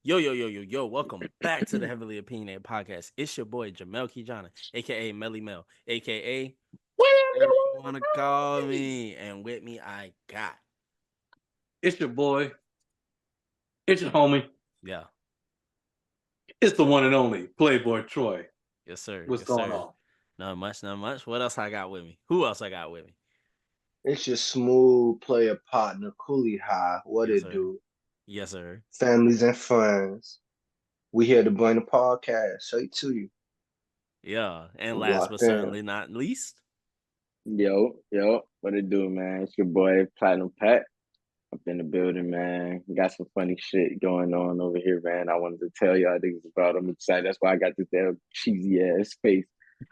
Yo, yo, yo, yo, yo, welcome back to the Heavily Opinionated Podcast. It's your boy, Jamel Kijana, a.k.a. Melly Mel, a.k.a. whatever you want to call me. And with me, I got. It's your boy. It's your homie. Yeah. It's the one and only Playboy Troy. Yes, sir. What's Yes, going sir. on? Not much, not much. What else I got with me? Who else I got with me? It's your smooth player partner, Coolie High. What Yes, it sir. do? Yes, sir. Families and friends. We here to bring the podcast straight to you. Yeah. And We last but locked in. certainly not least. Yo, what it do, man? It's your boy Platinum Pat up in the building, man. Got some funny shit going on over here, man. I wanted to tell y'all niggas about. I'm excited. That's why I got this damn cheesy ass face,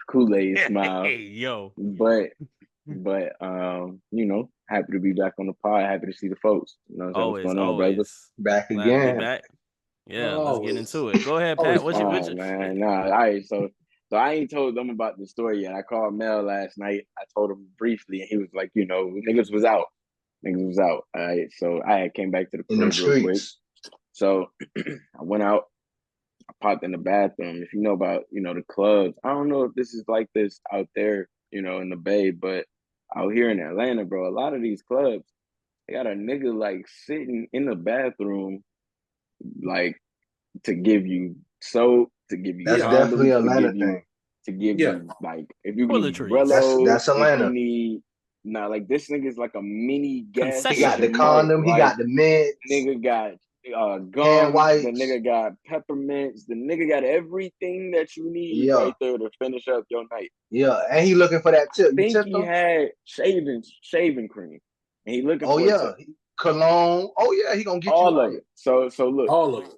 Kool-Aid smile. Hey, yo. But happy to be back on the pod. Happy to see the folks. You know what I'm saying? What's Always, going on, brother? always. Back Glad to be again. back. Yeah, let's get Always. into it. Go ahead, Pat. Always What you Man. Nah, all right. So I ain't told them about the story yet. I called Mel last night. I told him briefly, and he was like, niggas was out. Niggas was out. All right. So I had came back to the In them crib real quick. streets. So I went out. I popped in the bathroom. If you know about, the clubs, I don't know if this is like this out there, in the Bay, but out here in Atlanta, bro, a lot of these clubs, they got a nigga like sitting in the bathroom, like to give you soap, to give you That's Yeah. definitely condoms, a Atlanta thing. to give Yeah. you like if you need Toiletries. Rello, That's if Atlanta. you need like this nigga's like a mini gas He got the Concession. station mart. condom. He Like got the mints. nigga got Hand gum, the wipes. nigga got peppermints, the nigga got everything that you need Yeah. right there to finish up your night. Yeah. And he looking for that tip. You Think tipped he him? had shaving cream, and he looking Oh for a yeah. tip. Cologne. Oh yeah. He gonna get you All of right. it. So look, All of it.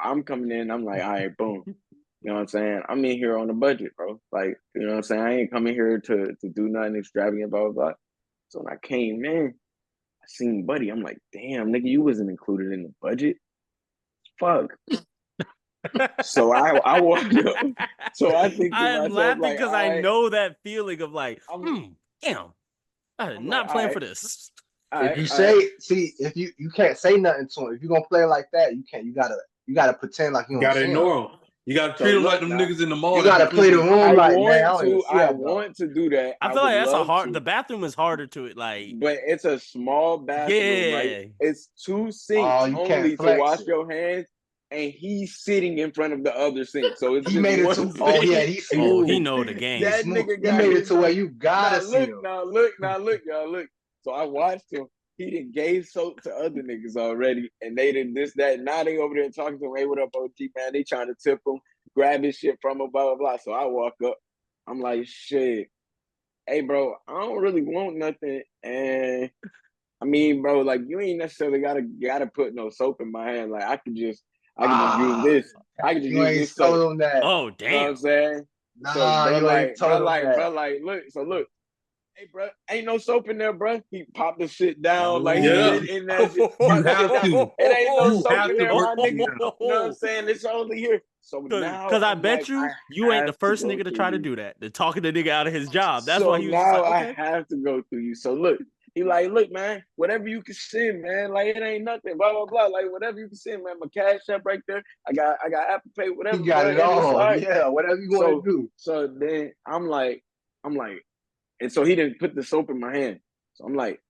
I'm coming in. I'm like, all right, boom. You know what I'm saying? I'm in here on a budget, bro. Like, you know what I'm saying? I ain't coming here to do nothing extravagant, blah, blah, blah. So when I came in, I seen Buddy. I'm like, damn, nigga, you wasn't included in the budget. Fuck. So I walked up. So I think to I am myself, laughing like, because all I right, know that feeling of like, I'm damn, I did like, not all plan right, for this. all If right, you all right. say, if you can't say nothing to him. If you gonna play like that, you can't. You gotta pretend like you You don't gotta see him. ignore them. You gotta So treat them like look them now, niggas in the mall. You that gotta be play the pushing. room like, man, I don't even see I that dog. want to do that. I I feel would like that's a love hard. to. The bathroom is harder to it. Like, But it's a small bathroom, right? yeah, It's 2 Oh, sinks you can't only to flex wash it. your hands, and he's sitting in front of the other sink. So it's He just made it one to. Oh yeah, sink. he's oh, he smooth. know the He's game. That smooth. nigga He got made it his to where own. you gotta see him. Now look, y'all look. So I watched him. He done gave soap to other niggas already, and they did this, that. Now they over there talking to him. Hey, what up, OG, man? They trying to tip him, grab his shit from him, blah, blah, blah. So I walk up. I'm like, shit. Hey, bro, I don't really want nothing. And I mean, bro, like you ain't necessarily gotta put no soap in my hand. Like I can just use Ah, this. I can just you use ain't this soap. told him that. Oh, You know what I'm damn. saying? So Nah, you ain't told him that. look. Hey, bro, ain't no soap in there, bro. He popped the shit down like he Yeah. did in that shit. You Pop the shit have down. to. It ain't no You soap have in to there, work my them nigga. down. You know what I'm saying? It's only here. So now Because I I'm bet like, I you ain't the have to first go nigga to through try to you. do that. To talking the nigga out of his job. That's So why he was just now like, I okay. have to go through you. So look, he like, look, man, whatever you can send, man. Like it ain't nothing. Blah blah blah. Like whatever you can send, man. My cash app right there. I got Apple Pay, He whatever, got bro. it And it's all. like Yeah, whatever you want to so. do. So then I'm like, and so he didn't put the soap in my hand. So I'm like,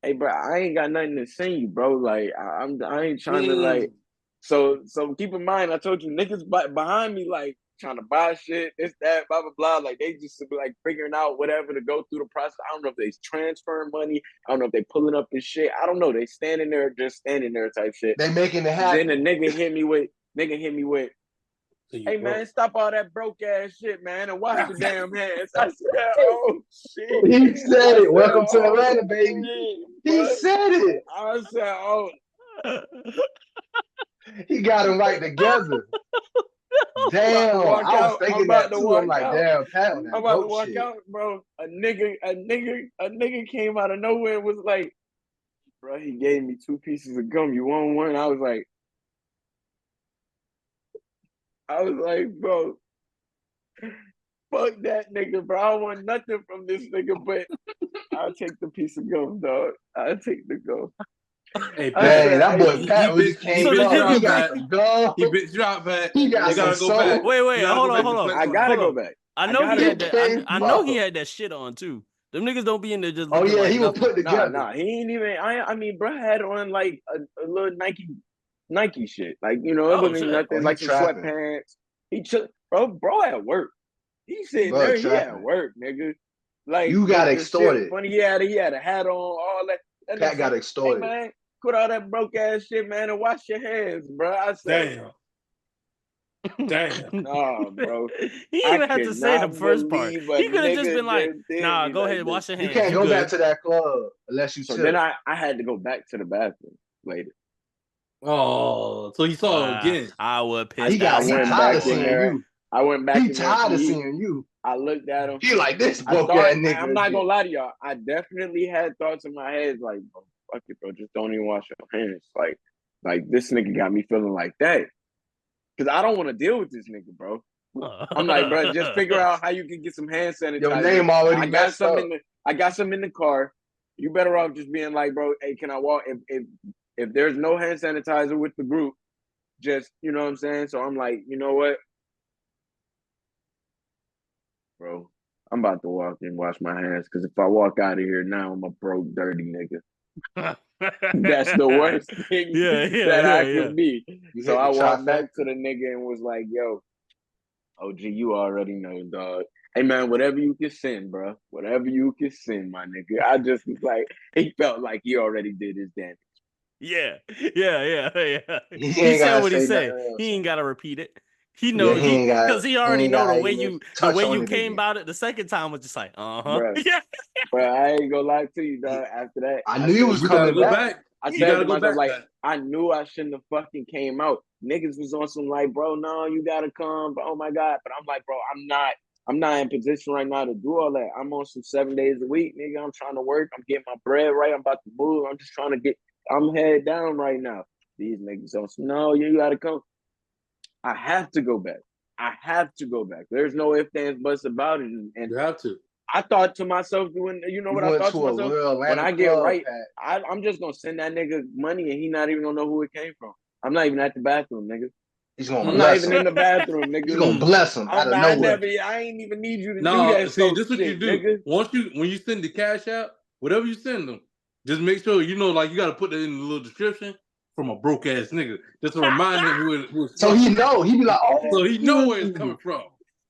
hey, bro, I ain't got nothing to send you, bro. Like I ain't trying to like. So keep in mind, I told you niggas behind me like trying to buy shit, this, that, blah, blah, blah. Like they just be like figuring out whatever to go through the process. I don't know if they transferring money. I don't know if they pulling up this shit. I don't know. They just standing there type shit. They making it Then the happen. nigga hit me with, So you hey broke. man, stop all that broke ass shit, man, and wash your damn hands. I said, oh shit. He said I it. said, Welcome to oh Atlanta, baby. shit, He bro. said it. I said, oh. He got him right together. I'm about to Damn, walk I was out. I'm thinking about that to too. I'm walk like, out. damn, Pat on I'm that about to dope walk shit. out, bro. A nigga came out of nowhere and was like, bro, he gave me 2 pieces of gum. You want one? I was like, bro, fuck that nigga, bro. I don't want nothing from this nigga, but I'll take the piece of gum, dog. I'll take the gum. Hey, Dang, that boy he Pat bit just came So the up. He nigga- got some gold. He bit drop back. He got They gotta some go back. soul. Wait, You gotta hold go on, back to hold on. flex I gotta Hold go on. back. I know he gotta had go that. back. I know he had that shit on too. Them niggas don't be in there just Oh looking yeah, like he was nothing. put together. Nah, he ain't even. I mean, bro had on like a little Nike shit. Like, you know, it Oh, wasn't shit. even nothing. Oh, he Like some trapping. sweatpants. He took bro at work. He sitting Bro there. He at trapping. work, nigga. Like You got the shit extorted. funny. He had a hat on. All that. That Pat nigga got said, extorted. hey man, quit all that broke ass shit, man, and wash your hands, bro. I said, Damn. nah, bro. He I even had to could say the not first part. believe a He could have just nigga been like, just did "Nah, me go like ahead, this. wash your hands. You can't go good." back to that club unless you So tip. then I had to go back to the bathroom later. Oh, so he saw her again. I would piss He that got. He went side tired back of boy. in seeing there. you. I went back He in there. tired of seeing you. I looked at him. He like this I broke thought, ass nigga. I'm not again. gonna lie to y'all. I definitely had thoughts in my head like, bro, fuck it, bro. Just don't even wash your hands. Like this nigga got me feeling like that. Cause I don't want to deal with this nigga, bro. I'm like, bro, just figure out how you can get some hand sanitizer. Your name already I got messed some up. I got some in the car. You better off just being like, bro, hey, can I walk? If there's no hand sanitizer with the group, just, you know what I'm saying? So I'm like, you know what? Bro, I'm about to walk and wash my hands because if I walk out of here now, I'm a broke, dirty nigga. That's the worst thing that I could be. You So hit I the walked back trifecta. to the nigga and was like, yo, OG, you already know, dog. Hey, man, whatever you can send, bro. Whatever you can send, my nigga. I just was like, he felt like he already did his damage. Yeah. He He ain't said gotta what he say said. nothing else. He ain't gotta repeat it. He Yeah, know he he already ain't know the gotta way even the touch way on you it came again. about it. The second time was just like, Bro, yeah. bro, I ain't gonna lie to you, dog. After that, I knew you was You gotta coming go back. back. I You said gotta to go myself, back. like, I knew I shouldn't have fucking came out. Niggas was on some like, bro, no, you gotta come. Oh my God. But I'm like, bro, I'm not in position right now to do all that. I'm on some 7 days a week, nigga. I'm trying to work. I'm getting my bread right. I'm about to move. I'm just trying to I'm head down right now. These niggas on some, no, you gotta come. I have to go back. I have to go back. There's no ifs, ands, buts about it. And You have to. I thought to myself, you know You what I went thought to to a myself? real When Atlanta I get club, right, Pat. I'm just gonna send that nigga money and he not even gonna know who it came from. I'm not even at the bathroom, nigga. He's gonna I'm not bless even him. in the bathroom, He's nigga. gonna bless him out of nowhere. I ain't even need you to do No, that see, so this is what you shit, do. nigga. When you send the cash out, whatever you send them, just make sure you know, like you gotta put that in the little description from a broke ass nigga, just to remind him who it's So from. he know. He be like, So he know where it's oh, coming from.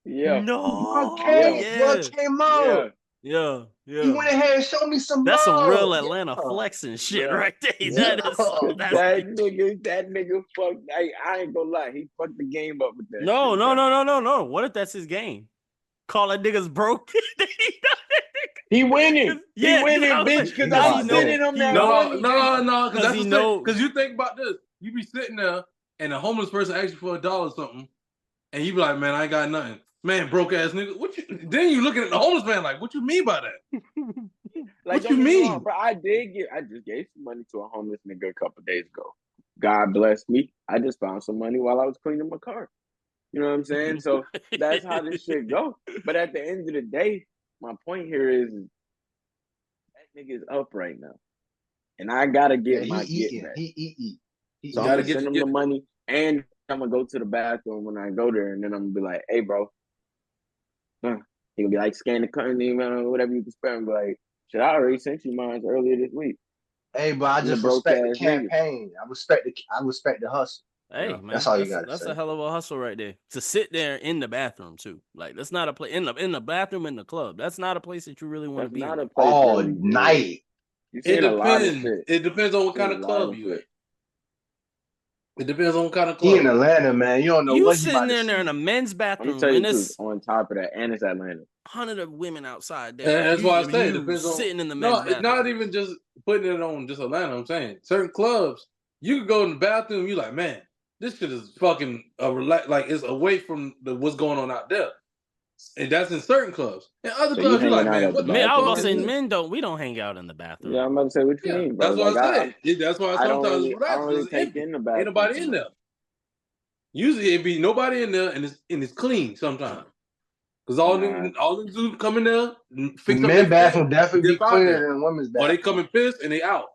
Yeah, No. what came out? yeah. He went ahead and showed me some That's some real love. Atlanta Yeah. flexing shit Bruh. right there. Yeah. That's That nigga fucked. I ain't gonna lie, he fucked the game up with that. no. shit, bruh. No. What if that's his game? Call that niggas broke. He winning. Yeah, He winning, I was bitch. like, Because know I'm I sending did. him he that know- money. nigga. No, because that's he the know- Because you think about this, you be sitting there and a homeless person asks you for $1 or something, and you be like, "Man, I ain't got nothing." Man, broke ass nigga. What you? Then you looking at the homeless man like, "What you mean by that?" Like, What you don't get me mean? wrong, bro. I just gave some money to a homeless nigga a couple days ago. God bless me. I just found some money while I was cleaning my car. You know what I'm saying? So that's how this shit go. But at the end of the day, my point here is that nigga is up right now. And I gotta get my get back. He eating. So I'm gotta gonna get send him your the money and I'm gonna go to the bathroom when I go there and then I'm gonna be like, hey bro. He gonna be like, scan the currency, whatever you can spare. I'm like, shit, I already sent you mine earlier this week. Hey, but I He's a just broke respect the ass nigga. campaign. I respect the hustle. Hey, Yeah. man, That's all you gotta That's say. a hell of a hustle right there. To sit there in the bathroom too. Like that's not a place in the bathroom in the club. That's not a place that you really want to That's be not in. a place All where you night. You It seen a lot of depends. shit. It depends on what Seen kind a of lot club of you at. shit. It depends on what kind of He in club. Atlanta, man. You don't know You what he sitting about to there in see. a men's I'm gonna bathroom tell you and the truth. it's On top of that, and it's Atlanta. 100 of women outside there. And that's why I say it You depends on. sitting in the men's No, it's bathroom. not even just putting it on just Atlanta. I'm saying certain clubs, you could go in the bathroom, you like, man, this shit is fucking like it's away from what's going on out there. And that's in certain clubs. In other So you clubs, you're like, hanging out man, at the what the Man, I was fuck about to is say this? we don't hang out in the bathroom. Yeah, I'm about to say, what you Yeah, mean, bro? that's what Like, I said. That's why I don't sometimes really, it's I don't relaxed. really It's take empty. in the Ain't bathroom nobody too in much. there. Usually it be nobody in there and it's clean sometimes. Because all them dudes come in there, fix up their Men's bathroom shit, definitely be dip out cleaner there. than women's Or bathroom. they come and piss and they out.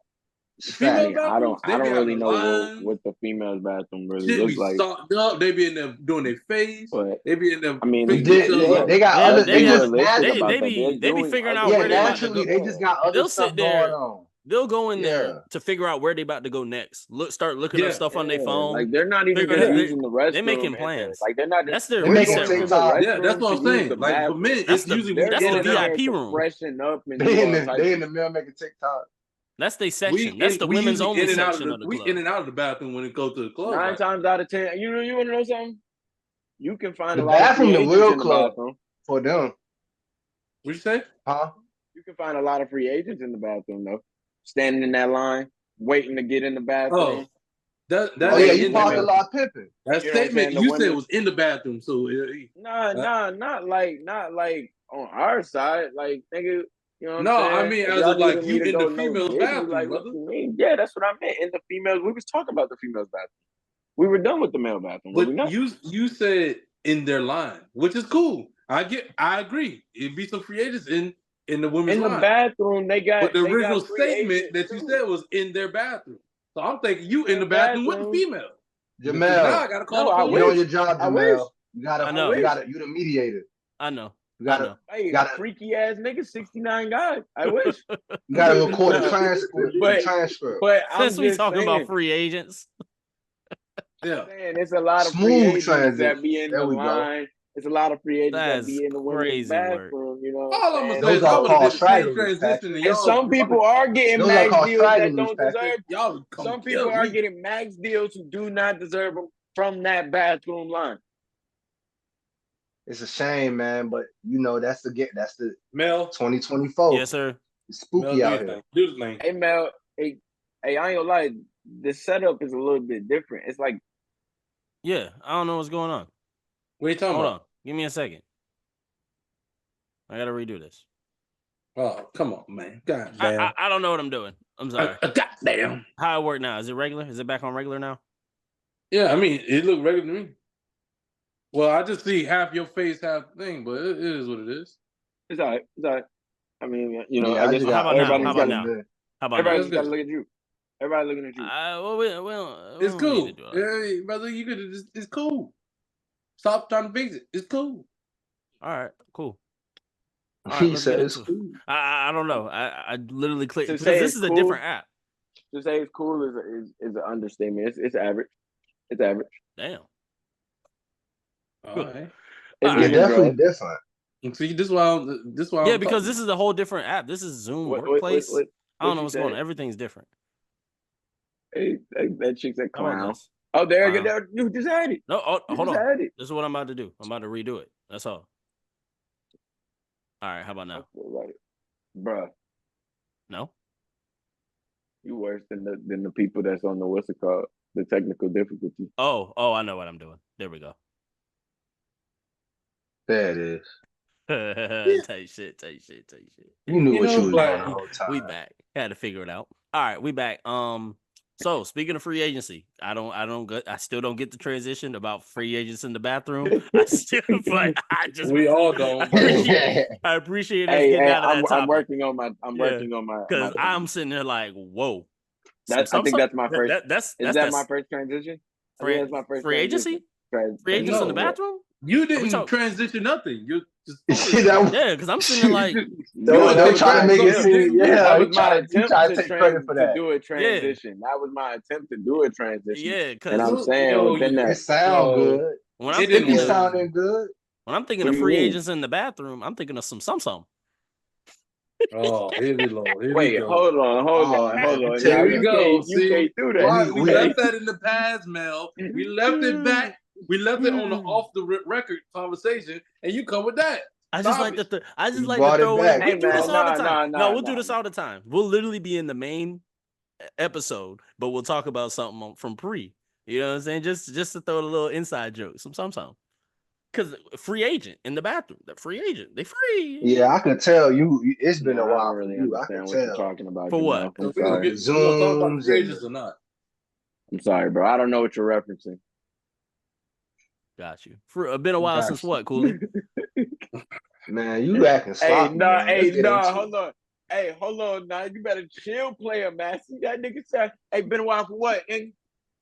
Female I bathrooms, don't be really having know lines. what the female's bathroom really Shit looks be like. stocked up. They be in there doing their face. But They be in there I mean, fixing themselves up. They got Yeah, other. they They be got just realistic naturally. about that. they be figuring out Yeah, where they about to naturally, go. they just got other They'll stuff sit going there. on. They'll go in Yeah. there to figure out where they about to go next. Start looking up stuff on their phone. Like they're not even Figure just it out. using the restroom. They're making plans. Like they're not. That's their They're They're making reset going to room. the TikTok. Yeah, that's restroom what to I'm use saying. the Like for bathroom. men, That's it's usually They're that's the in there VIP to room. freshen up and do They all in types the of middle making TikTok. That's their section. That's the women's usually only in and out section of of the we club. in and out of the bathroom when it goes to the club. 9 Right? times out of 10. You want to know something? You can find The a lot of free bathroom, the agents real in the club bathroom. for them, What you say? huh? You can find a lot of free agents in the bathroom though, standing in that line, waiting to get in the bathroom. Oh, that Oh yeah, ain't you in the parked a bathroom. lot pimping. That You know what I'm statement saying? The you said women- was in the bathroom. So not like on our side, like nigga. You know what no, I'm saying? I mean If as y'all of like needed me you to in go the no female's jiggy, bathroom, like what brother. you mean? Yeah, that's what I meant. In the females, we was talking about the females' bathroom. We were done with the male bathroom. Were we But not? you said in their line, which is cool. I agree. It'd be some free agents in the women's In the line. bathroom, they got. But the they original got free statement agents, that you too. said was in their bathroom. So I'm thinking you in Their the bathroom with the bathroom. female. Because now Jamel, I gotta call No, the I police. get on wish. your job, I wish. Jamel. I know. You the mediator. I know. You gotta, Hey, you gotta, freaky ass nigga, 69 guys. I wish. you gotta record the Nah, transcript. but- But I'm Since we just talking saying, about free agents, Yeah. it's a lot of free Smooth agents transition. that be in There the we go. line. It's a lot of free agents that That's be in the women's crazy work. bathroom. You know, All I'm gonna say Those is I are would have called did the same stragglers, transition Patrick. and and y'all some people are getting Those are max called deals that stragglers, don't Patrick. deserve. y'all would come Some kill people are me. getting max deals who do not deserve them from that bathroom line. It's a shame, man, but you know that's the Mel, 2024. Yes, sir. It's Mel, spooky do out your here. thing. Do the thing. Hey Mel, hey, I ain't gonna lie. The setup is a little bit different. It's like Yeah, I don't know what's going on. What are you talking Hold about? on. Give me a second. I gotta redo this. Oh, come on, man. God damn. I don't know what I'm doing. I'm sorry. God damn. How it work now? Is it regular? Is it back on regular now? Yeah, I mean, it looked regular to me. Well, I just see half your face, half the thing, but it is what it is. it's all right. It's all right. I mean, you know, Yeah, I guess How about now? everybody's How got about now? good. How about everybody now? just got to look at you. Everybody looking at you. Well, we don't It's need cool. to do all that. Hey, brother, you could just, it's cool. Stop trying to fix it. It's cool. All right, cool. All right, He let's said get it's into it. cool. I don't know. I literally clicked To because say this it's is a cool- different app. To say it's cool is an understatement. It's average. It's average. Damn. All right. It's All right. Yeah, medium definitely grade. different. And see, this is why I'm Yeah, because talking. this is a whole different app. This is Zoom What- Workplace. what- I don't what know you what's going on. said? Everything's different. Hey, that chick's a How about clown. this? Oh, there Wow. you just had it. No, You hold just on. had it. This is what I'm about to do. I'm about to redo it. That's all. All right, how about now? Like, bruh, No? you worse than the people that's on the what's it called, the technical difficulty. Oh, I know what I'm doing. There we go. There it is. Tight shit. You knew You what know, you was like, doing the whole time. We back. Had to figure it out. All right, we back. So speaking of free agency, I still don't get the transition about free agents in the bathroom. we all don't. I appreciate us Hey, getting out of that topic. I'm working on my. Because I'm sitting there like, whoa. I think that's my first. That's my first transition? I think that's my first free transition. agency? Free agents in the No. bathroom? You didn't transition nothing. You just Yeah, because I'm sitting there like, Don't try to make it Yeah. seem. that Yeah, was you my try attempt to take credit for that. do a transition. That was my attempt to do a transition. yeah, And because I'm saying Yo, within It that, sound good. when I'm It didn't It be thinking work. of sounding good. free What do you mean? agents in the bathroom, I'm thinking of some. Oh, here we go. Here wait, we go. hold on. Oh, man, Hold on. here Now, we you go. can't See? do that. Why? We- We left that in the past, Mel. We left it back. We left it on the off the record conversation, and you come with that. I just Stop like it. I just You like brought to it throw back. in. We Hey, do this man, all the time. nah, We'll do this all the time. We'll literally be in the main episode, but we'll talk about something from pre. You know what I'm saying? Just to throw a little inside joke, some. Because free agent in the bathroom, the free agent, they free. Yeah, I could tell you. It's been Nah, a I while don't for really you. I understand can what you're tell. talking about. For what? I'm We gonna sorry. talk about Zooms free and agents or not? I'm sorry, bro. I don't know what you're referencing. Got you. For been a while Got since you. what, Cooley? man, you acting sloppy. man. Let's get into it. Hold on. Hey, hold on now. You better chill, player, man. See that nigga said, "Hey, been a while for what?" And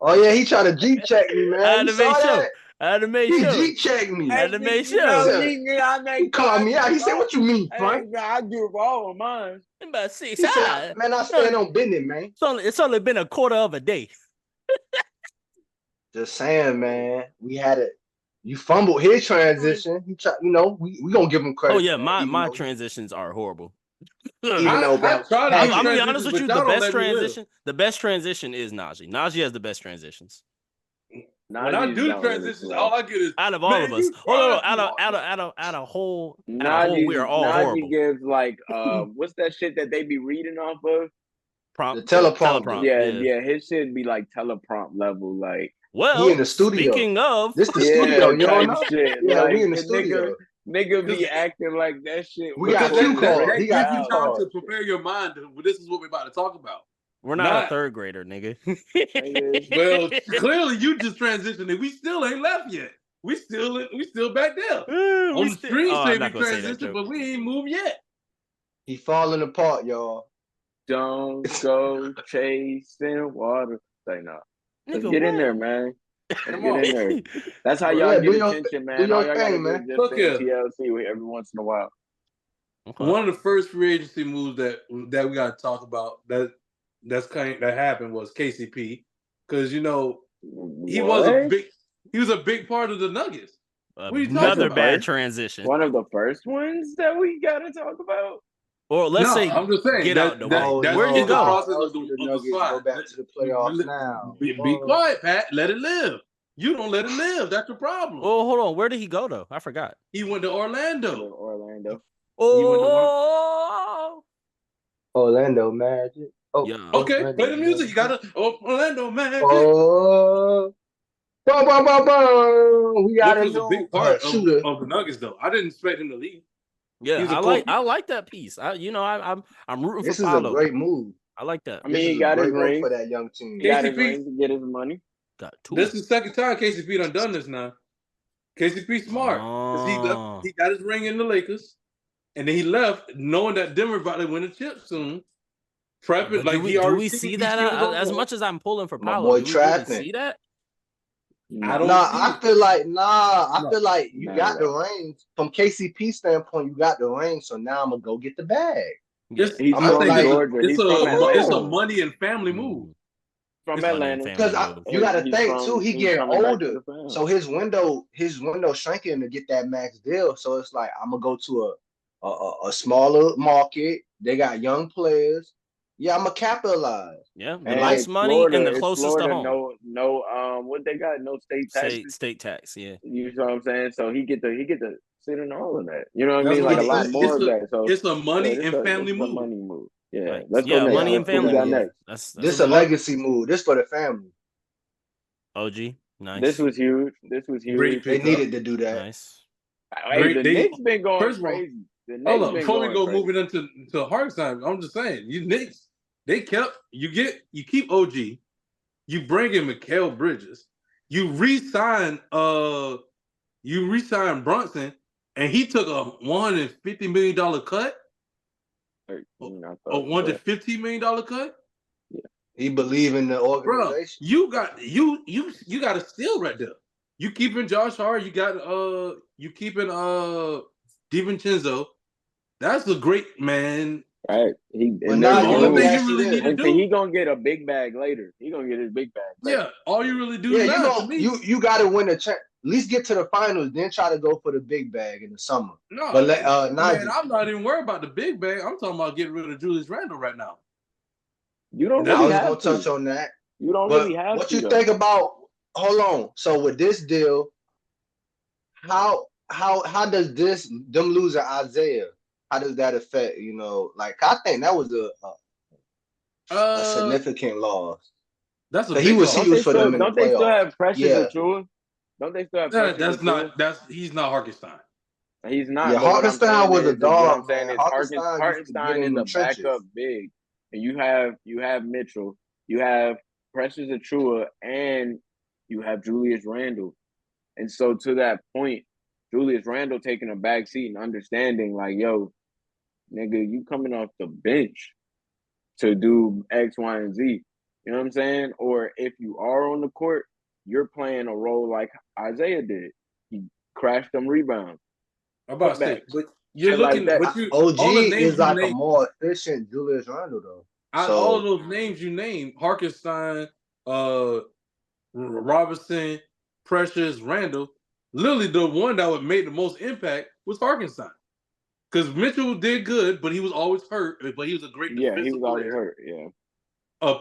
Oh yeah, he tried to G check me, I man. had You to saw make sure. that? I had to make He sure. G checked me. I hey, had to nigga, make you sure. know Said, me, nigga. I he make called me out. I He said, "What you mean, Hey, Frank?" man, I do all of mine. I'm about to say, He said, "Ah, "Man, I stand on business, man." it's only been a quarter of a day." Just saying, man. We had it. You fumbled his transition. He tried, we gonna give him Oh credit for yeah, that, my transitions are horrible. even though I that try to I'm do gonna be package. honest transitions, with you. but y'all don't let me live. The best transition is Najee. Najee has the best transitions When I Najee's do the don't really transitions, all flow. I get is, out of all of man, us. you Oh no, no, tried too hard. out of whole, we are all Najee horrible. gives like what's that shit that they be reading off of? The Prompt, teleprompter. teleprompt. Yeah, Yeah. yeah, his shit be like teleprompt level, like He in Well, the studio. speaking of, This the studio. yeah, You don't type know? shit. Yeah, we Like in the the nigga studio. nigga Because be acting like that shit We got because cue recorded card. right He that got gives you cue now. time to card. prepare your mind. This is what we're about to talk about. we're not a Not third grader, nigga. Nigga, well. Clearly, you just transitioned, and we still ain't left yet. We still back there on we the still. screen. Oh, I'm Say we not gonna say that transitioned, joke. but we ain't moved yet. He falling apart, y'all. don't go chasing water. Say no. Let's Nigga, get in what? there, man. Let's Come get on, in there. That's how Well, y'all yeah, get attention, do man. All your y'all gotta thing, do man. is just look sing here. TLC every once in a while. Okay. One of the first free agency moves that we got to talk about that happened was KCP, because What? he was a big part of the Nuggets. What are you That's talking Another the about? bad first transition. one of the first ones that we gotta talk about. Or let's No, say I'm just saying get out the way. Oh that's Where did he in the no! go? How process else do the of the Nuggets go slide. back to the playoffs now? Be quiet, Pat. Let it live. You don't let it live. That's the problem. Oh, hold on. Where did he go though? I forgot. He went to Orlando. Orlando. He went to one. Oh, Orlando Magic. Oh, yeah. Okay, play Orlando the music. You Magic. gotta. Oh, Orlando Magic, Oh, boom, boom, boom, boom. We got which a was a new big part shooter. of the Nuggets, though. I didn't expect him to leave. He Yeah, was a core I piece. like that piece. I'm rooting for This is a Paolo. great move. I like that. I This mean, is he a got his great move ring. for that young He team. got his KCP. ring to get his money. Got two. This is the second time KCP done this now. KCP smart because he left. Oh. He got his ring in the Lakers, and then he left knowing that Denver about to win a chip soon. Prepping But like he do already we seen see these that skills on as court. much as I'm pulling for My Paolo? boy Do we really trapping. see that? I No, don't see I it. feel like I No. feel like you not got at the all. ring from KCP standpoint. You got the ring, so now I'm gonna go get the bag. Yeah. He's I'm a, I from think like Georgia. He's from it's a Atlanta. money and family move. From It's Money and Atlanta. because family move. you got to He's think too. from. He He's getting coming back to older, the fam. so his window shrinking to get that max deal. So it's like I'm gonna go to a smaller market. They got young players. Yeah, I'm gonna capitalize. Yeah, the And And like least it's money and Florida. the It's closest to Florida. home. No. What they got? No state taxes. State tax. Yeah. You know what I'm saying? So he get to sit in all of that. You know what I That's mean? what Like a I'm lot saying. more of that. So It's a money and this family is a move. money move. Yeah. Like Let's go yeah, next. money yeah, and What we family got yeah. move. next? This That's a Uh, legacy move. This for the family. OG. This Nice. was huge. This was Great huge. They pickup. needed to do that. Nice. Hey, Great. the They Knicks been going first of all, crazy. The hold Knicks up. been Before we going go crazy. moving into hard time, I'm just saying, you Knicks, they kept you keep OG, you bring in Mikal Bridges, you re-sign Brunson, and he took a $150 million cut, I a thought, but $115 million cut. He believe in the Bro, organization. you got a steal right there. You keeping Josh Hart, you keeping DiVincenzo. That's a great man. right. But The now only let me thing Smooth. you ask you really this. need to And see, he do, gonna get a big bag later. He gonna get his big bag later. yeah, all you really do Yeah, now to me, you got to win the at least get to the finals, then try to go for the big bag in the summer. no, But man, Najee, I'm not even worried about the big bag. I'm talking about getting rid of Julius Randle right now. You don't I really was have gonna touch to. on that. You don't But really have what to you though. think about? Hold on. So with this deal, how does them losing Isaiah? How does that affect? Like I think that was a Uh, significant loss. that's a Cause he big was loss. he was for them in the Don't they still playoffs. have Precious Yeah, Achua? Don't they still have Precious Achua? He's not Harkenstein. He's yeah. not, but Hartenstein was a what I'm dog, saying man. is Hartenstein used to get Hartenstein in is a them backup trenches. big. And you have Mitchell, you have Precious Achua, and you have Julius Randle. And so to that point, Julius Randle taking a back seat and understanding like, yo, nigga, you coming off the bench to do X, Y, and Z. You know what I'm saying? Or if you are on the court, you're playing a role like Isaiah did. He crashed them rebounds, I'm about to say, putbacks, but you're shit like looking, that. but you OG all the names is you like a named, more efficient Julius Randle though. out of all of So those names you named, Harkenstein, Robinson, Precious, Randall, literally the one that would made the most impact was Harkenstein. Because Mitchell did good, but he was always hurt. But he was a great Yeah, he defensive was always player. hurt. Yeah.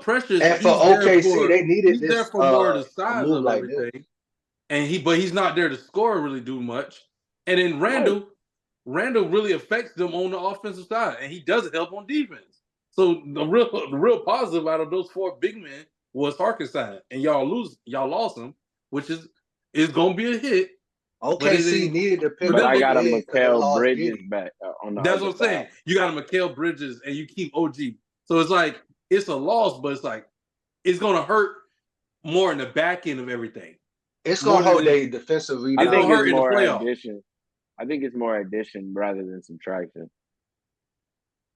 Precious, and for OKC, they needed he's there this for more of the a size move of like this. everything, and he's not there to score or really do much. And then Right. Randall really affects them on the offensive side, and he doesn't help on defense. So the real positive out of those four big men was Harkenstein, and y'all lost him, which is gonna be a hit. But it OKC ain't needed to for pick But up them. I their got a big because they Mikal lost Bridges Giddy. back on the That's other what I'm side. saying. You got a Mikal Bridges, and you keep OG. So it's like it's a loss, but it's like it's gonna hurt more in the back end of everything. It's More gonna than hold their defensive I it's gonna think rebounding. it's hurt in the more playoffs. addition. I think it's more addition rather than subtraction.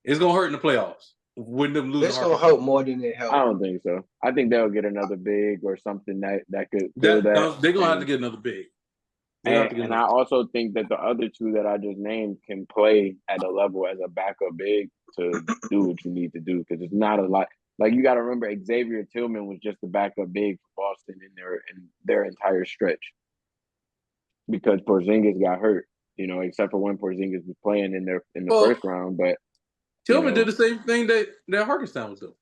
It's gonna hurt in the playoffs with them losing It's gonna Harkness. hurt more than it I helped. don't think so. I think they'll get another big or something that could fill that. They're gonna have to get another big. And I also think that the other two that I just named can play at a level as a backup big to do what you need to do because it's not a lot. Like you got to remember, Xavier Tillman was just the backup big for Boston in their entire stretch because Porzingis got hurt. You know, except for when Porzingis was playing in the first round. But you Tillman know, did the same thing that Harkenstein was doing.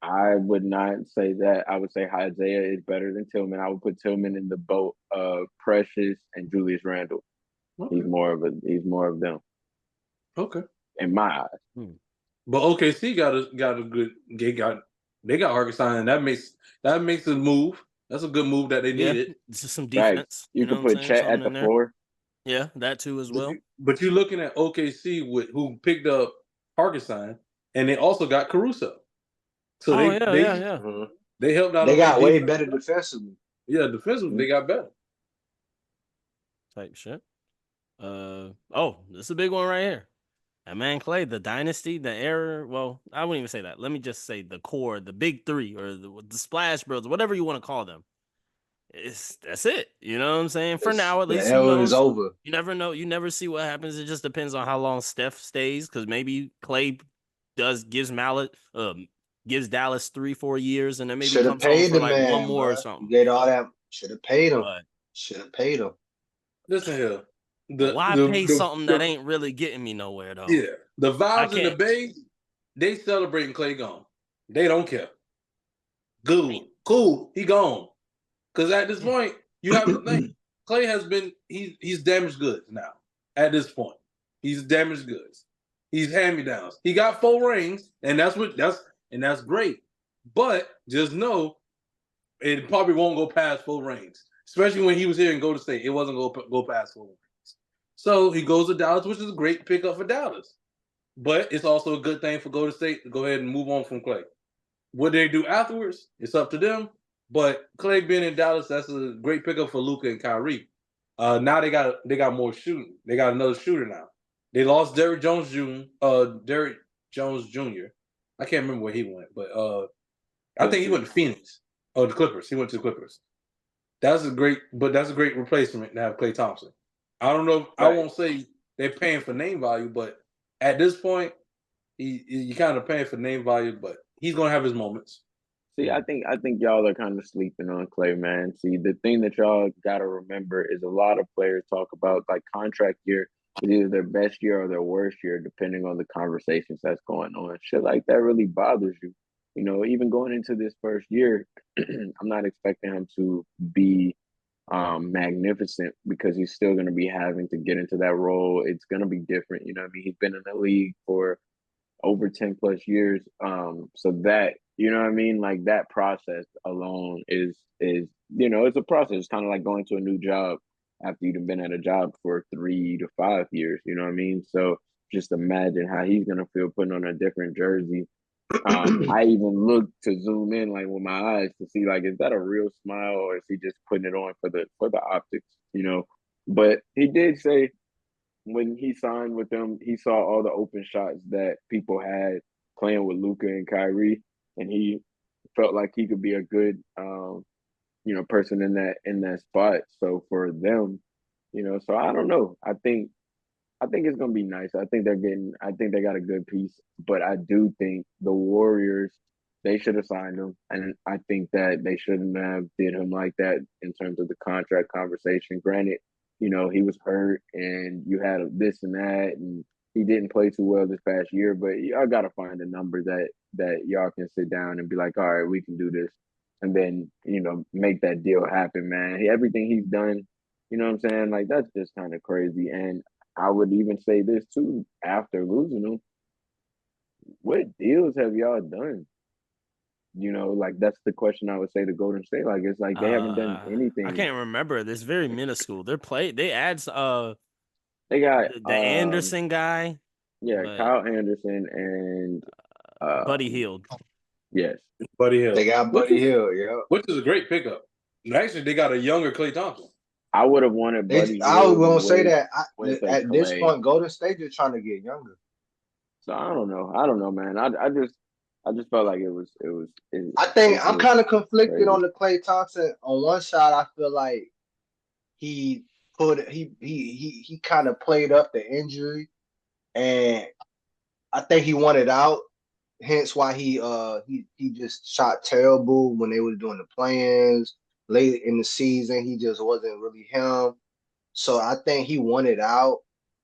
I would not say that. I would say Isaiah is better than Tillman. I would put Tillman in the boat of Precious and Julius Randle. Okay. He's more of them. Okay. In my eyes. But OKC got a good they got Harkenstein, and that makes a move. That's a good move that they needed. Just some Right. defense. You know could what I'm put saying? Chet Something at the in there. floor. Yeah, that too as well. But you're looking at OKC with who picked up Harkenstein, and they also got Caruso. So they helped out They on their got way defense. better defensively. Yeah, defensively they got better. Type shit. This is a big one right here. That man Clay, the dynasty, the era. Well, I wouldn't even say that. Let me just say the core, the big three, or the Splash Bros, whatever you want to call them. That's it. You know what I'm saying? For now, at The least, who era is knows? over. You never know. You never see what happens. It just depends on how long Steph stays, because maybe Clay gives Dallas 3-4 years, and then maybe Should have comes home paid for the like one man, more or bro. something. You get all that. Should have paid him. But Should have paid him. Listen here. why pay something that ain't really getting me nowhere though? Yeah, the vibes in the Bay, they celebrating Clay gone. They don't care. Good, cool, he gone. Because at this point, you have to think Clay has been he's damaged goods now. At this point, he's damaged goods. He's hand me downs. He got 4 rings, and that's great. But just know it probably won't go past 4 rings, especially when he was here in Golden State. It wasn't going to go past 4 rings. So he goes to Dallas, which is a great pickup for Dallas. But it's also a good thing for Golden State to go ahead and move on from Clay. What they do afterwards, it's up to them. But Clay being in Dallas, that's a great pickup for Luka and Kyrie. Now they got more shooting. They got another shooter now. They lost Derrick Jones Jr. I can't remember where he went, but I think he went to Phoenix. Oh, the Clippers. He went to the Clippers. That's a great replacement to have Klay Thompson. I don't know. I won't say they're paying for name value, but at this point, you kind of paying for name value, but he's gonna have his moments. See, I think y'all are kind of sleeping on Clay, man. See, the thing that y'all gotta remember is a lot of players talk about like contract year is either their best year or their worst year, depending on the conversations that's going on. Shit like that really bothers you. You know, even going into this first year, I'm not expecting him to be magnificent because he's still going to be having to get into that role. It's going to be different. You know what I mean? He's been in the league for over 10 plus years. So that, you know what I mean? Like that process alone is, it's a process. It's kind of like going to a new job after you've been at a job for 3 to 5 years, you know what I mean? So just imagine how he's going to feel putting on a different jersey. I even look to zoom in like with my eyes to see like, is that a real smile or is he just putting it on for the optics, you know? But he did say when he signed with them, he saw all the open shots that people had playing with Luka and Kyrie, and he felt like he could be a good, person in that spot. So for them, so I don't know. I think it's gonna be nice. I think they got a good piece, but I do think the Warriors, they should have signed him, and I think that they shouldn't have did him like that in terms of the contract conversation. Granted, he was hurt, and you had this and that, and he didn't play too well this past year. But y'all got to find a number that y'all can sit down and be like, all right, we can do this, and then make that deal happen, man. Everything he's done, you know what I'm saying? Like that's just kind of crazy, and I would even say this too, after losing them, what deals have y'all done? Like that's the question I would say to Golden State. Like it's like they haven't done I anything. can't remember. This very minuscule. They add They got the Anderson guy. Yeah, Kyle Anderson and Buddy Hield. Yes. Buddy Hield. They got Buddy Hield, yeah. Which is a great pickup. And actually, they got a younger Klay Thompson. I would have wanted Buddy Hield. I was gonna say that at this Klay. point, Golden State is trying to get younger. So I don't know, man. I just felt like it was. I think I'm kind of conflicted on the Klay Thompson. On one side, I feel like he kind of played up the injury, and I think he wanted out. Hence why he just shot terrible when they were doing the plans late in the season. He just wasn't really him. So I think he wanted out,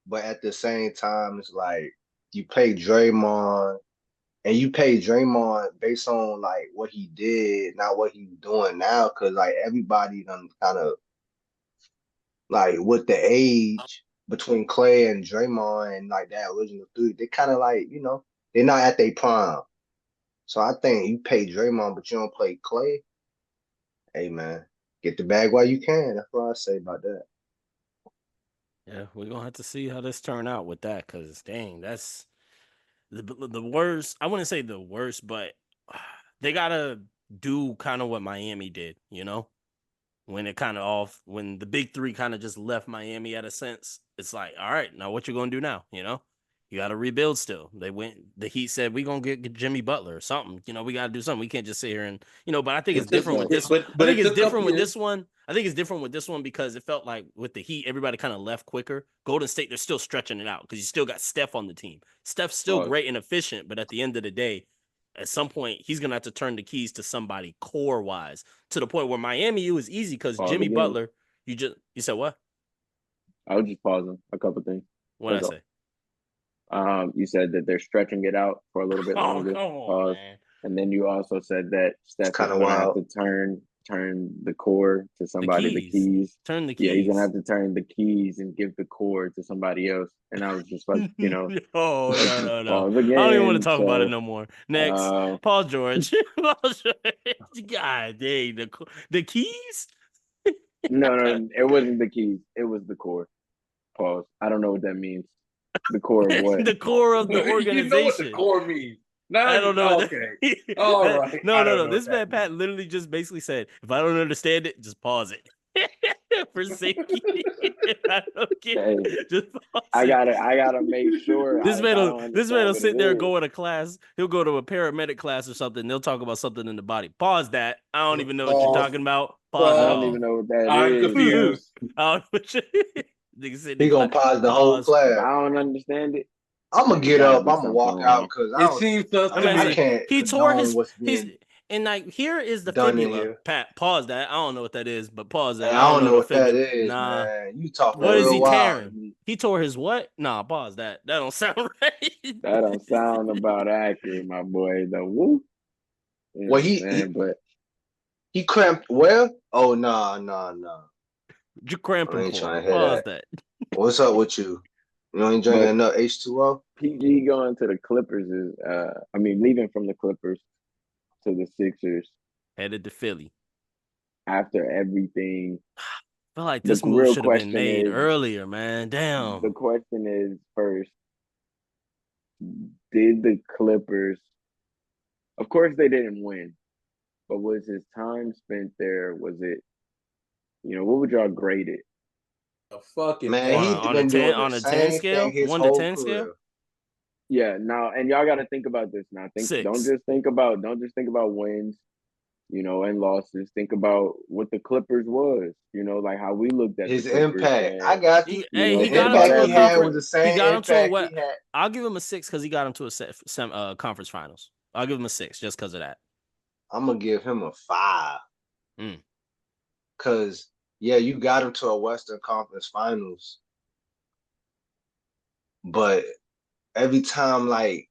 but at the same time, it's like you pay Draymond. And you pay Draymond based on like what he did, not what he's doing now. Cause like everybody done kind of like with the age between Clay and Draymond and like that original three, they kind of like, they're not at their prime. So I think you pay Draymond, but you don't play Clay. Hey man, get the bag while you can. That's what I say about that. Yeah, we're gonna have to see how this turn out with that, cause dang, that's the worst. I wouldn't say the worst, but they gotta do kind of what Miami did, when it kind of when the big three kind of just left Miami at a sense. It's like, all right, now what you gonna do now? You got to rebuild still. The Heat said we gonna get Jimmy Butler or something. We got to do something. We can't just sit here and But I think it's different with this. I think it's different with this one. I think it's different with this one because it felt like with the Heat, everybody kind of left quicker. Golden State, they're still stretching it out because you still got Steph on the team. Steph's still great and efficient, but at the end of the day, at some point, he's gonna have to turn the keys to somebody core wise to the point where Miami it was easy because Jimmy Butler. You said what? I was just pausing a couple things. What did I say? You said that they're stretching it out for a little bit longer. And then you also said that Steph is going to have to turn the core to somebody, the keys. Turn the keys. Yeah, he's going to have to turn the keys and give the core to somebody else. And I was just like, Oh, no. I don't even want to talk about it no more. Next. Paul George. God dang, the keys? No, it wasn't the keys. It was the core. Pause. I don't know what that means. The core of what? The core of the organization. You know what the core means. No, I don't know. Okay. All right. No. This man Pat literally just basically said, if I don't understand it, just pause it. For safety. I don't get it. Just pause I gotta make sure. This man will sit there and go in a class. He'll go to a paramedic class or something. They'll talk about something in the body. Pause that. I don't even know what you're talking about. Pause I don't even know what that is. I'm confused. He gonna pause the whole class. I don't understand it. I'm gonna get up. I'm gonna walk out because it seems I can't. He tore his and like here is the fibula. Pat, pause that. I don't know what that is, but pause that. I don't know what that is. Nah, man. You talking? What is he tearing? He tore his what? Nah, pause that. That don't sound right. That don't sound about accurate, my boy. The whoop. Well, he cramped where? Oh no. You cramping? I ain't trying to pause that. What's up with you? You ain't drinking enough H2O? PG going to the Clippers is leaving from the Clippers to the Sixers. Headed to Philly. After everything. I feel like this move should have been made earlier, man. Damn. The question is first, did the Clippers, of course they didn't win, but was his time spent there, was it, what would y'all grade it? fucking Man, end. he's on been doing the on a 10 same scale, thing his 1 to whole 10 scale. career. Yeah, now and y'all got to think about this. Now, don't 6. just think about wins, and losses. Think about what the Clippers was. Like how we looked at the His Clippers, impact. I and got you. He The got him all impact to that a he had business. was the conference. He same got him to a impact what? he had. I'll give him a 6 because he got him to a conference finals. I'll give him a 6 just because of that. I'm gonna give him a 5. Mm. Cause yeah, you got him to a Western Conference Finals, but every time like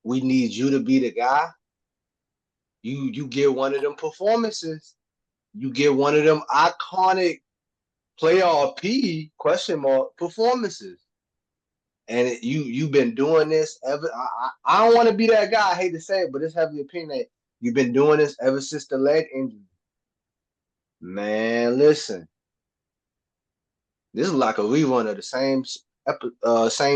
we need you to be the guy, you get one of them performances. You get one of them iconic playoff P question mark performances. And you've been doing this ever. I don't want to be that guy. I hate to say it, but it's heavy opinion that you've been doing this ever since the leg injury. Man, listen, this is like a rerun of the same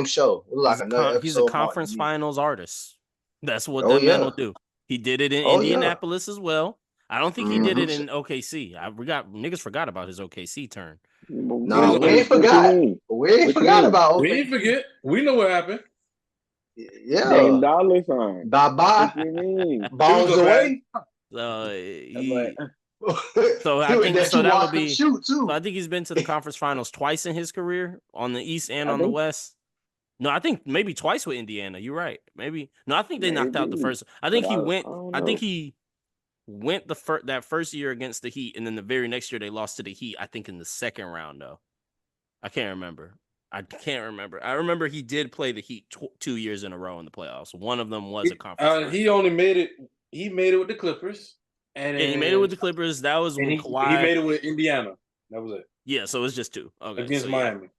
show. It's like another He's a episode of Martin conference Lee. finals artist. That's what Oh that man yeah, will do. He did it in oh yeah. Indianapolis as well. I don't think he did it Mm-hmm. in OKC. Niggas forgot about his OKC turn. Nah, we What ain't What you forgot. mean? We ain't What you forgot mean? about We OKC. ain't forget. We know what happened. Yeah. Dame Dollar sign. Bye bye. What you mean? It was Balls a bad. away. He But so I think That so you that would watch him be shoot so too. I think he's been to the conference finals twice in his career on the East and I on the think West. No, I think maybe twice with Indiana. You're right. Maybe no, I think they knocked out the maybe, first. I but think he I went. don't I think know. he went that first year against the Heat, and then the very next year they lost to the Heat. I think in the second round though. I can't remember. I remember he did play the Heat 2 years in a row in the playoffs. One of them was a conference final. He only made it. He made it with the Clippers, and Yeah, he made it with the Clippers. That was when he Kawhi. made it with Indiana. That was it Yeah, so it's just 2. Okay, against so Miami.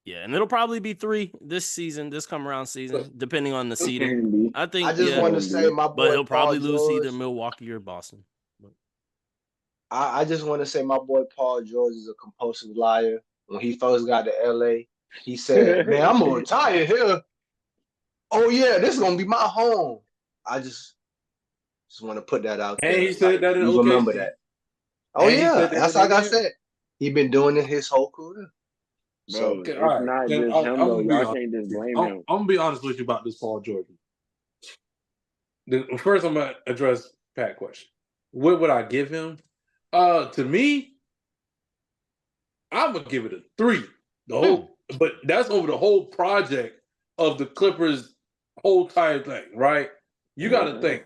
yeah, and it'll probably be 3 this season, this come around season, depending on the It seeding. can be. I I think just yeah, want to Can say be. my but boy he'll Paul probably lose to George. either Milwaukee or Boston. I just want to say my boy Paul George is a compulsive liar. When he first got to LA, he said, "Man, I'm gonna retire here. Oh yeah, this is gonna be my home." I just want to put that out And there. he said Like that in you remember OKC. that. Oh And he yeah, said that that's in like I Indiana. said. He been doing it his whole career. Bro, So Okay, all it's right. not Then just I'm him though. gonna be Y'all honest. can't just blame I'm him. gonna be honest with you about this Paul George. First, I'm gonna address Pat question. What would I give him? To me, I'm gonna give it a 3. But that's over the whole project of the Clippers' whole entire thing, right? You got to think.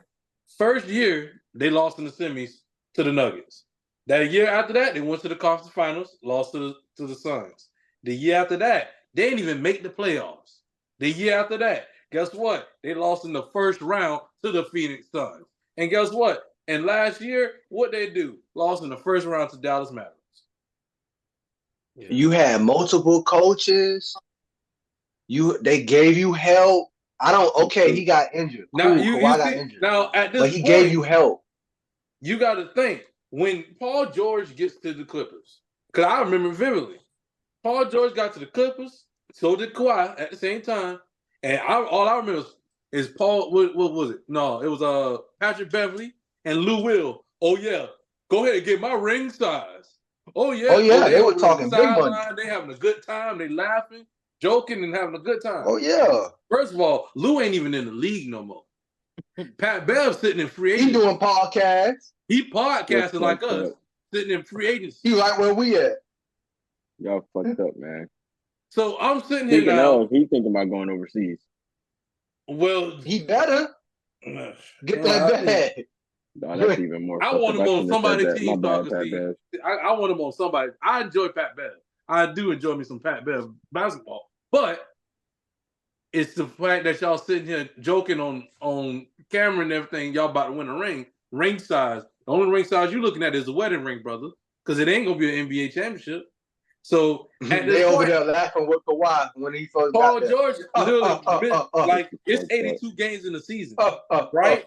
First year they lost in the semis to the Nuggets. That year after that, they went to the conference finals, lost to the Suns. The year after that, they didn't even make the playoffs. The year after that, guess what? They lost in the first round to the Phoenix Suns. And guess what? And last year, what they do? Lost in the first round to Dallas Mavericks. Yeah. you had multiple coaches. They gave you help. Okay, he got injured. Now Cool, you Kawhi got see injured. now at But this he gave point, you help. you got to think when Paul George gets to the Clippers, because I remember vividly, Paul George got to the Clippers, so did Kawhi at the same time, and all I remember is Paul. What was it? No, it was Patrick Beverly and Lou Will. Oh yeah, go ahead and get my ring size. Oh yeah, Oh yeah, they they were over on the talking big money. sideline, they having a good time, they laughing, joking, and having a good time. Oh yeah. First of all, Lou ain't even in the league no more. Pat Bev's sitting in free He agency. doing podcasts. He podcasting like fucked us, up. sitting in free agency. He like where we at. Y'all fucked up, man. So I'm sitting here Speaking now. of, he thinking about going overseas. Well, He better get that bag. No, that's even more. I fucked want up. him on shouldn't have said somebody's that. My team so I bad, can Pat see. Bev. I want him on somebody. I enjoy Pat Bev. I do enjoy me some Pat Bev basketball, but it's the fact that y'all sitting here joking on camera and everything. Y'all about to win a ring size. The only ring size you looking at is a wedding ring, brother, because it ain't gonna be an NBA championship. So at They this over point, there laughing with Kawhi when he first Paul got there. George literally like it's 82 games in the season, right?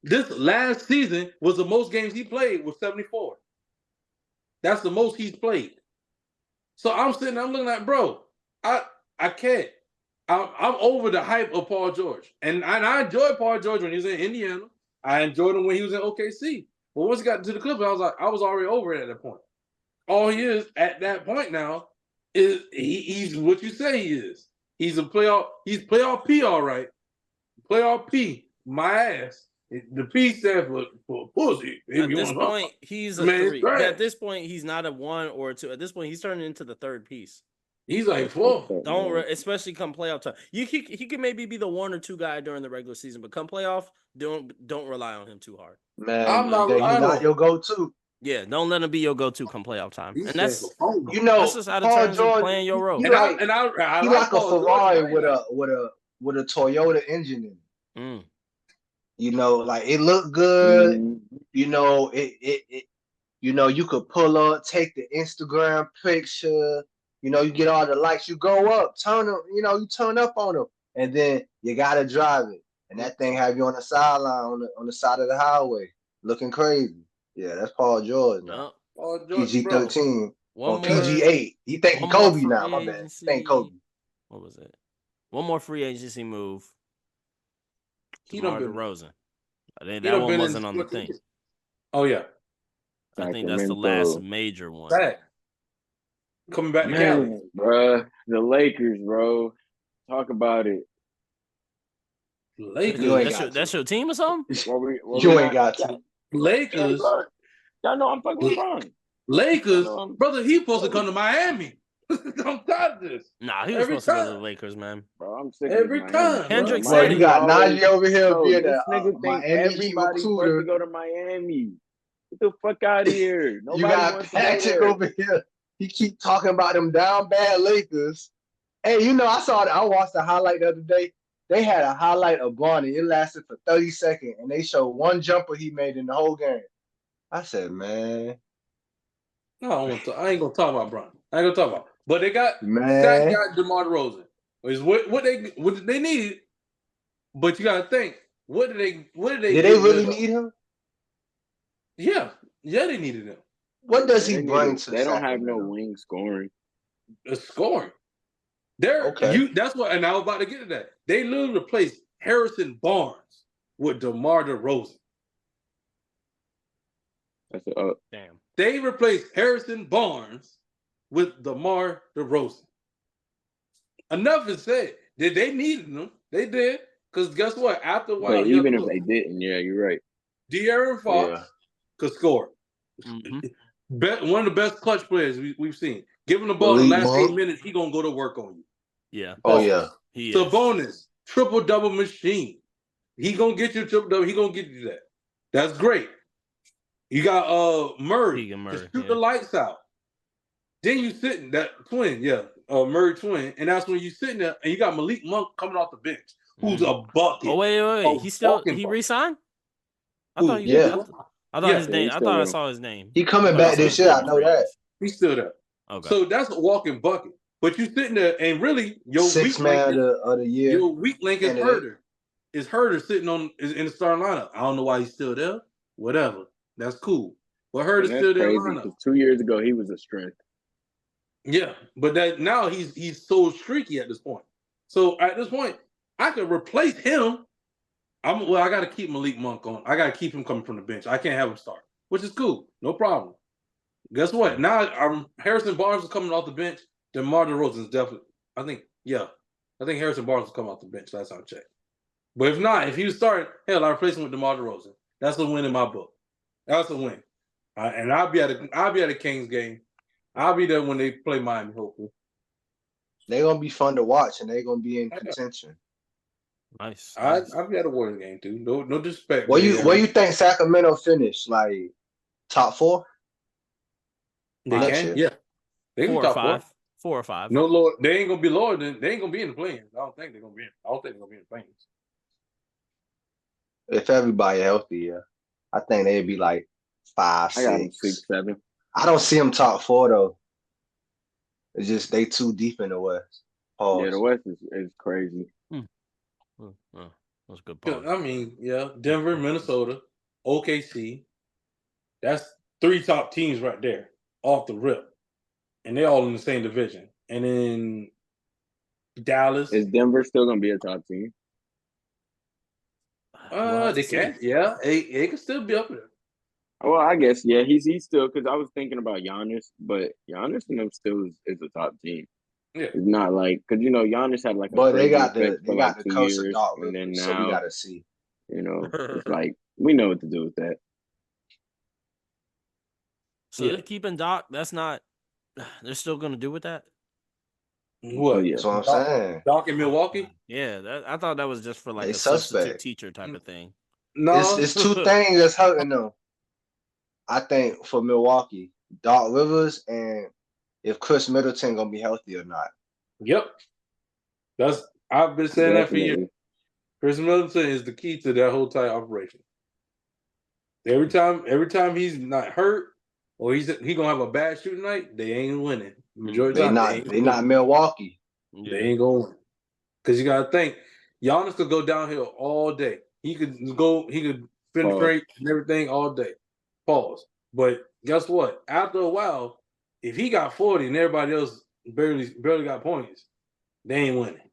This last season was the most games he played with 74. That's the most he's played. So I'm looking at, bro, I can't. I'm over the hype of Paul George. And I enjoyed Paul George when he was in Indiana. I enjoyed him when he was in OKC. But once he got to the Clippers, I was already over it at that point. All he is at that point now He's what you say he is. He's a playoff. He's playoff P, all right. Playoff P, my ass. The P stands for pussy. At this point, he's a Man, 3. At this point, he's not a 1 or a 2. At this point, he's turning into the 3rd piece. He's like 4. Especially come playoff time. He could maybe be the 1 or 2 guy during the regular season, but come playoff, don't rely on him too hard. Man, I'm not your go-to. Yeah, don't let him be your go-to come playoff time. He's and that's that's just out of terms of playing your role. He like a Ferrari with a Toyota engine in it. Mm. Like it looked good. It you could pull up, take the Instagram picture. You get all the likes. You go up, turn them. You turn up on them, and then you gotta drive it. And that thing have you on the sideline on the side of the highway, looking crazy. Yeah, that's Paul George now. Paul George, PG-13 or PG-8. He think he Kobe now. My bad. Thank Kobe. What was it? One more free agency move. DeMar DeRozan. That one wasn't on the thing. Oh yeah. I think that's the last major one. Coming back to Cali, bro. The Lakers, bro. Talk about it. Lakers. That's your team or something? You ain't got to. Lakers. Y'all know I'm fucking wrong. Lakers, brother. He's supposed to come to Miami. I'm tired of this. Nah, he was supposed to go to the Lakers, man. Bro, I'm sick every of time. Kendrick said you got Najee over here being this nigga think everybody supposed to go to Miami. Get the fuck out of here. Nobody you got Patrick over here. He keep talking about them down bad Lakers. Hey, I watched the highlight the other day. They had a highlight of Bronny. It lasted for 30 seconds, and they showed one jumper he made in the whole game. I said, man. No, I ain't gonna talk about Bronny. I ain't gonna talk about. But they got Zach got DeMar DeRozan. Is what they needed. But you gotta think, what did they Did they really need him? Yeah, they needed him. What does he bring to? They don't have no wing scoring. Scoring. That's what, and I was about to get to that. They literally replaced Harrison Barnes with DeMar DeRozan. That's damn. They replaced Harrison Barnes with DeMar DeRozan. Enough is said. Did they needed them? They did. Because guess what? After a while, but even if they didn't, yeah, you're right. De'Aaron Fox could score. Mm-hmm. One of the best clutch players we've seen. Give him the ball in the last 8 minutes, he gonna go to work on you. Yeah. Oh yeah. Sabonis, triple-double machine. He gonna get you triple-double. He gonna get you that. That's great. You got Murray to shoot the lights out. Then you sitting that twin, Murray twin, and that's when you sitting there and you got Malik Monk coming off the bench, who's a bucket. Oh wait, he re-signed? I thought his name. I thought I saw his name. He coming back this year. I know that. He's still there. Okay. So that's a walking bucket. But you sitting there and really your sixth man of the year. Your weak link is Herter. Is Herter sitting in the starting lineup? I don't know why he's still there. Whatever. That's cool. But Herter's still there. 2 years ago, he was a strength. Yeah, but now he's so streaky at this point. So at this point, I could replace him. I got to keep Malik Monk on. I got to keep him coming from the bench. I can't have him start, which is cool. No problem. Guess what? Now Harrison Barnes is coming off the bench. DeMar DeRozan is definitely. I think Harrison Barnes will come off the bench. Last time I checked. But if not, if he was starting, hell, I replace him with DeMar DeRozan. That's a win in my book. That's a win. And I'll be at a Kings game. I'll be there when they play Miami, hopefully. They're gonna be fun to watch, and they're gonna be in contention. Nice. I'll be at a Warriors game too. No disrespect. Where you think Sacramento finished? Like top 4? They can, yeah. They can 4 or 5. 4 or 5. No, Lord, they ain't gonna be lower than they ain't gonna be in the play-ins. I don't think they're gonna be in the play-ins. If everybody healthy, yeah. I think they'd be like 5, 6. I got them 6, 7. I don't see them top 4 though. It's just they too deep in the West. Yeah, the West is crazy. That's a good point. I mean, Denver, Minnesota, OKC. That's 3 top teams right there, off the rip. And they're all in the same division. And then Dallas. Is Denver still gonna be a top team? They can. Yeah, they can still be up there. Well, I guess he's still because I was thinking about Giannis, but Giannis and them still is a top team. Yeah. It's not like because Giannis had like a But they crazy got effect for like the 2 curse of years, Doc and then Rivers, so we now gotta see. it's like we know what to do with that. So they're keeping Doc. That's not. They're still gonna do with that. What? Oh yeah, That's what I'm saying. Doc in Milwaukee? Yeah, I thought that was just for like They a substitute suspect. teacher type of thing. No. It's two things that's hurting them. I think for Milwaukee, Doc Rivers and if Chris Middleton gonna be healthy or not. Yep. I've been saying that for years. definitely. Chris Middleton is the key to that whole entire operation. Every time he's not hurt or he gonna have a bad shooting night, they ain't winning. Majority of the time, They not Milwaukee. They ain't gonna win. Because you gotta think, Giannis could go downhill all day. He could penetrate and everything all day. Pause. But guess what? After a while, if he got 40 and everybody else barely got points, they ain't winning.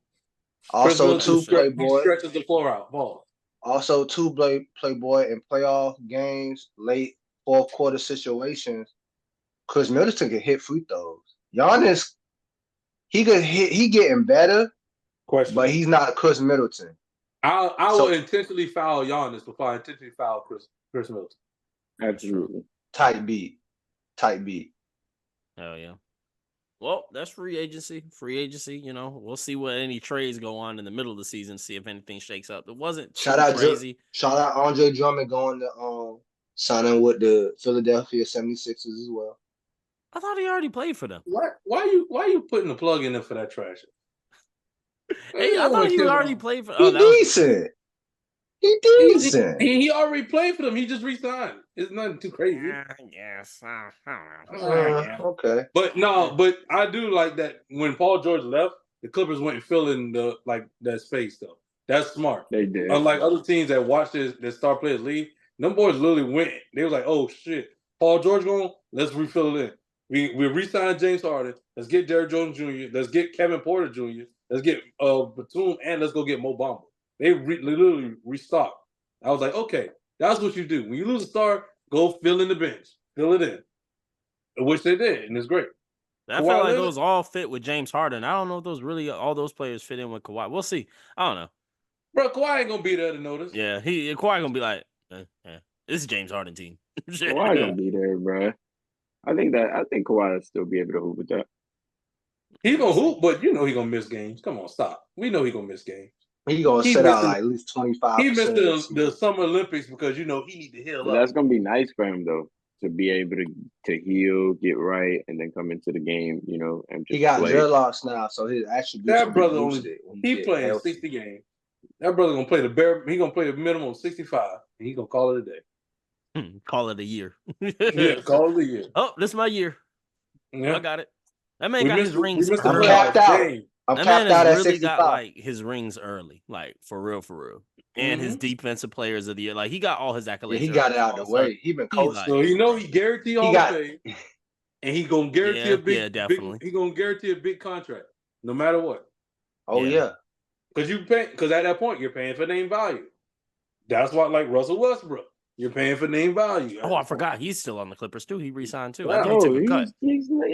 Also, Chris too, Middleton, Playboy. he stretches the floor out. Pause. Also, too, Playboy in playoff games, late fourth quarter situations, Chris Middleton can hit free throws. Giannis, he could hit. He getting better, but he's not Chris Middleton. I will intentionally foul Giannis before I intentionally foul Chris Middleton. Absolutely. Tight beat. Hell yeah. Well, that's free agency. We'll see what any trades go on in the middle of the season. See if anything shakes up. It wasn't crazy. Shout out Andre Drummond going to signing with the Philadelphia 76ers as well. I thought he already played for them. Why you putting the plug in there for that trash? Hey, I thought he already played for. He decent. He decent. He already played for them. He just re-signed. It's nothing too crazy. Yes. I don't know. Okay. But I do like that when Paul George left, the Clippers went and filled in that space though. That's smart. They did. Unlike other teams that watch their star players leave, them boys literally went. They was like, oh shit, Paul George gone. Let's refill it in. We re-signed James Harden. Let's get Derrick Jones Jr. Let's get Kevin Porter Jr. Let's get Batum and let's go get Mo Bamba. They literally restocked. I was like, okay, that's what you do. When you lose a star, go fill in the bench. Fill it in. Which they did, and it's great. I feel like those all fit with James Harden. I don't know if all those players fit in with Kawhi. We'll see. I don't know. Bro, Kawhi ain't gonna be there to notice. Yeah, Kawhi gonna be like, this is James Harden team. Kawhi gonna be there, bro. I think Kawhi will still be able to hoop with that. He gonna hoop, but you know he gonna miss games. Come on, stop. We know he gonna miss games. He gonna sit out like at least 25%. He missed the Summer Olympics because he need to heal up. That's gonna be nice for him though, to be able to heal, get right, and then come into the game, and just he got play. dreadlocks now, so his attributes. That brother he playing healthy. 60 games. That brother gonna play he gonna play a minimum of 65, and he gonna call it a day. Call it a year. Yeah, call it a year. Oh, this is my year. Yeah. I got it. That man got his rings early. I'm capped out. That man has really got like his rings early, like for real. And his defensive players of the year, like he got all his accolades. Yeah, he got it out the way. He been coached. So he guaranteed all the fame, and he gonna guarantee a big, definitely. He gonna guarantee a big contract, no matter what. Oh yeah, because at that point you're paying for name value. That's why, like Russell Westbrook, you're paying for name value. Oh, I forgot he's still on the Clippers too. He re-signed too. Wow. I think he took a cut.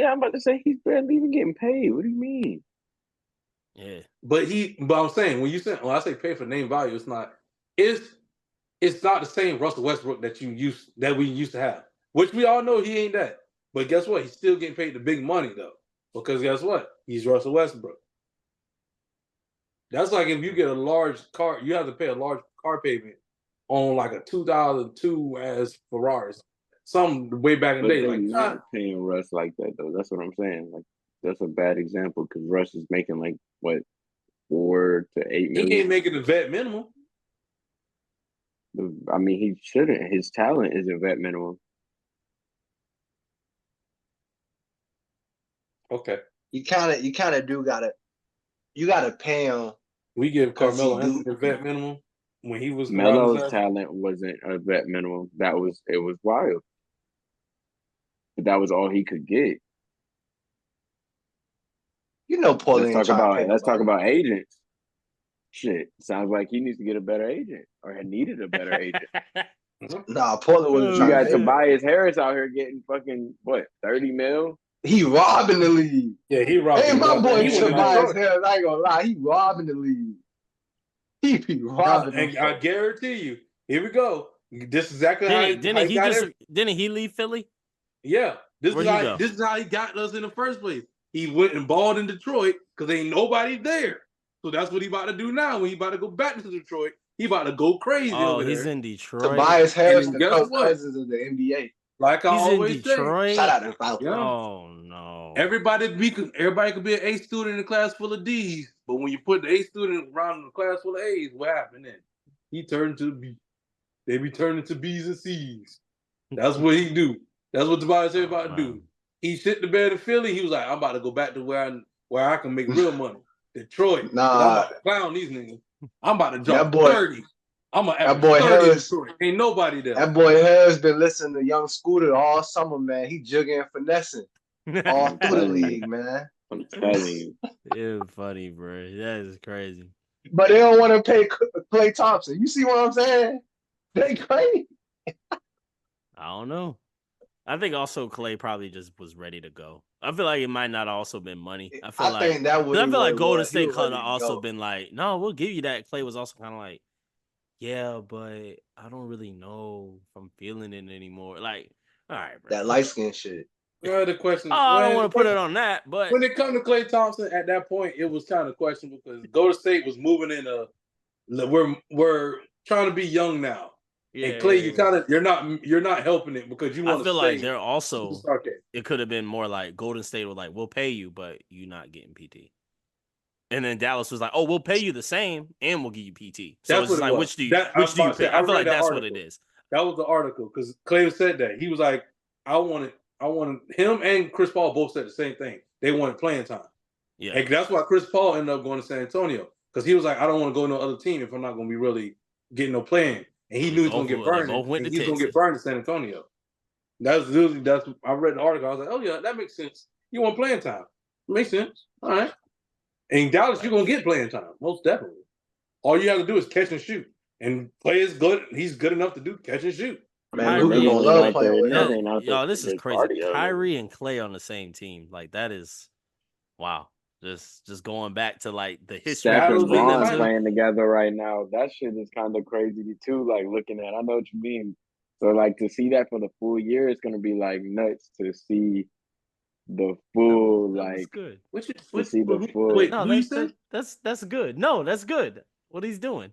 I'm about to say he's barely even getting paid. What do you mean? Yeah, but I'm saying when I say pay for name value, it's not the same Russell Westbrook that we used to have, which we all know he ain't that. But guess what? He's still getting paid the big money though, because guess what? He's Russell Westbrook. That's like if you get a large car, you have to pay a large car payment on like a 2002 as Ferraris, some way back in the day. They're like not paying Russ like that though. That's what I'm saying. Like that's a bad example because Russ is making like what, 4 to 8 million. He ain't making the vet minimum. I mean, he shouldn't. His talent isn't vet minimum. Okay. You kind of do gotta pay him. We give Carmelo Anthony a vet minimum when he was Melo's talent wasn't a vet minimum. It was wild. But that was all he could get. Let's talk about agents. Shit, sounds like he needs to get a better agent or had needed a better agent. Nah, Portland wasn't You trying to got pay him. Tobias Harris out here getting fucking what, 30 mil? He robbing the league. Yeah, he robbed. Hey, the my league. boy He went to Tobias Detroit. Harris, I ain't gonna lie, he robbing the league. He be robbing them. And I guarantee you, here we go. This is exactly how he got it. Didn't he leave Philly? Yeah, this Where'd is he how go? this is how he got us in the first place. He went and balled in Detroit because ain't nobody there. So that's what he about to do now. When he about to go back to Detroit, he about to go crazy over there. He's in Detroit. Tobias Harris, And the guess what? cousins of the NBA. Like I He's in always say, Detroit. Shout out to Falcons. yeah. Oh no! Everybody could be an A student in a class full of D's, but when you put the A student around a class full of A's, what happened then? He turned to B. They be turning to B's and C's. That's what he do. That's what Tobias Harris about to do. He shit the bed in Philly. He was like, I'm about to go back to where I can make real money. Detroit. Nah. I'm about to clown these niggas. I'm about to drop That boy- 30. I'm gonna that boy 30 Harris- in Detroit. Ain't nobody there. That boy Harris been listening to Young Scooter all summer, man. He jugging and finessing all through the league, man. I'm telling you. It's funny, bro. That is crazy. But they don't want to pay Klay Thompson. You see what I'm saying? They crazy. I don't know. I think also Clay probably just was ready to go. I feel like it might not also been money. I feel like Golden State could have also been like, no, we'll give you that. Clay was also kind of like, yeah, but I don't really know if I'm feeling it anymore. Like, all right, bro. That light skin shit. Well, the question. I don't want to put it on that, but when it comes to Klay Thompson, at that point, it was kind of questionable because Golden State was moving in we're trying to be young now. yeah, And Klay, you're not helping it because you want to. I feel like they're also. Okay. It could have been more like Golden State was like, we'll pay you, but you're not getting PT. And then Dallas was like, oh, we'll pay you the same and we'll give you PT. So That's it's like, which do you pick? I feel like that's what it is. That was the article because Klay said that. He was like, I wanted him and Chris Paul both said the same thing. They wanted playing time. Yeah. And that's why Chris Paul ended up going to San Antonio because he was like, I don't want to go to no other team if I'm not going to be really getting no playing. And he knew he was going to get burned. He's going to get burned in San Antonio. I read the article. I was like, oh yeah, that makes sense. You want playing time? Makes sense. All right. And in Dallas, you're going to get playing time, most definitely. All you have to do is catch and shoot. And Klay is good. He's good enough to do catch and shoot. Man, Luka gonna love playing with him. Y'all, this is crazy. Kyrie and Klay on the same team. Like, that is, wow. Just going back to, like, the history. Steph and Bron playing together right now. That shit is kind of crazy, too, like, looking at. I know what you mean. So, like, to see that for the full year, it's going to be, like, nuts to see the full, like, good. To see the full. Wait, no, that's good. No, that's good. What he's doing.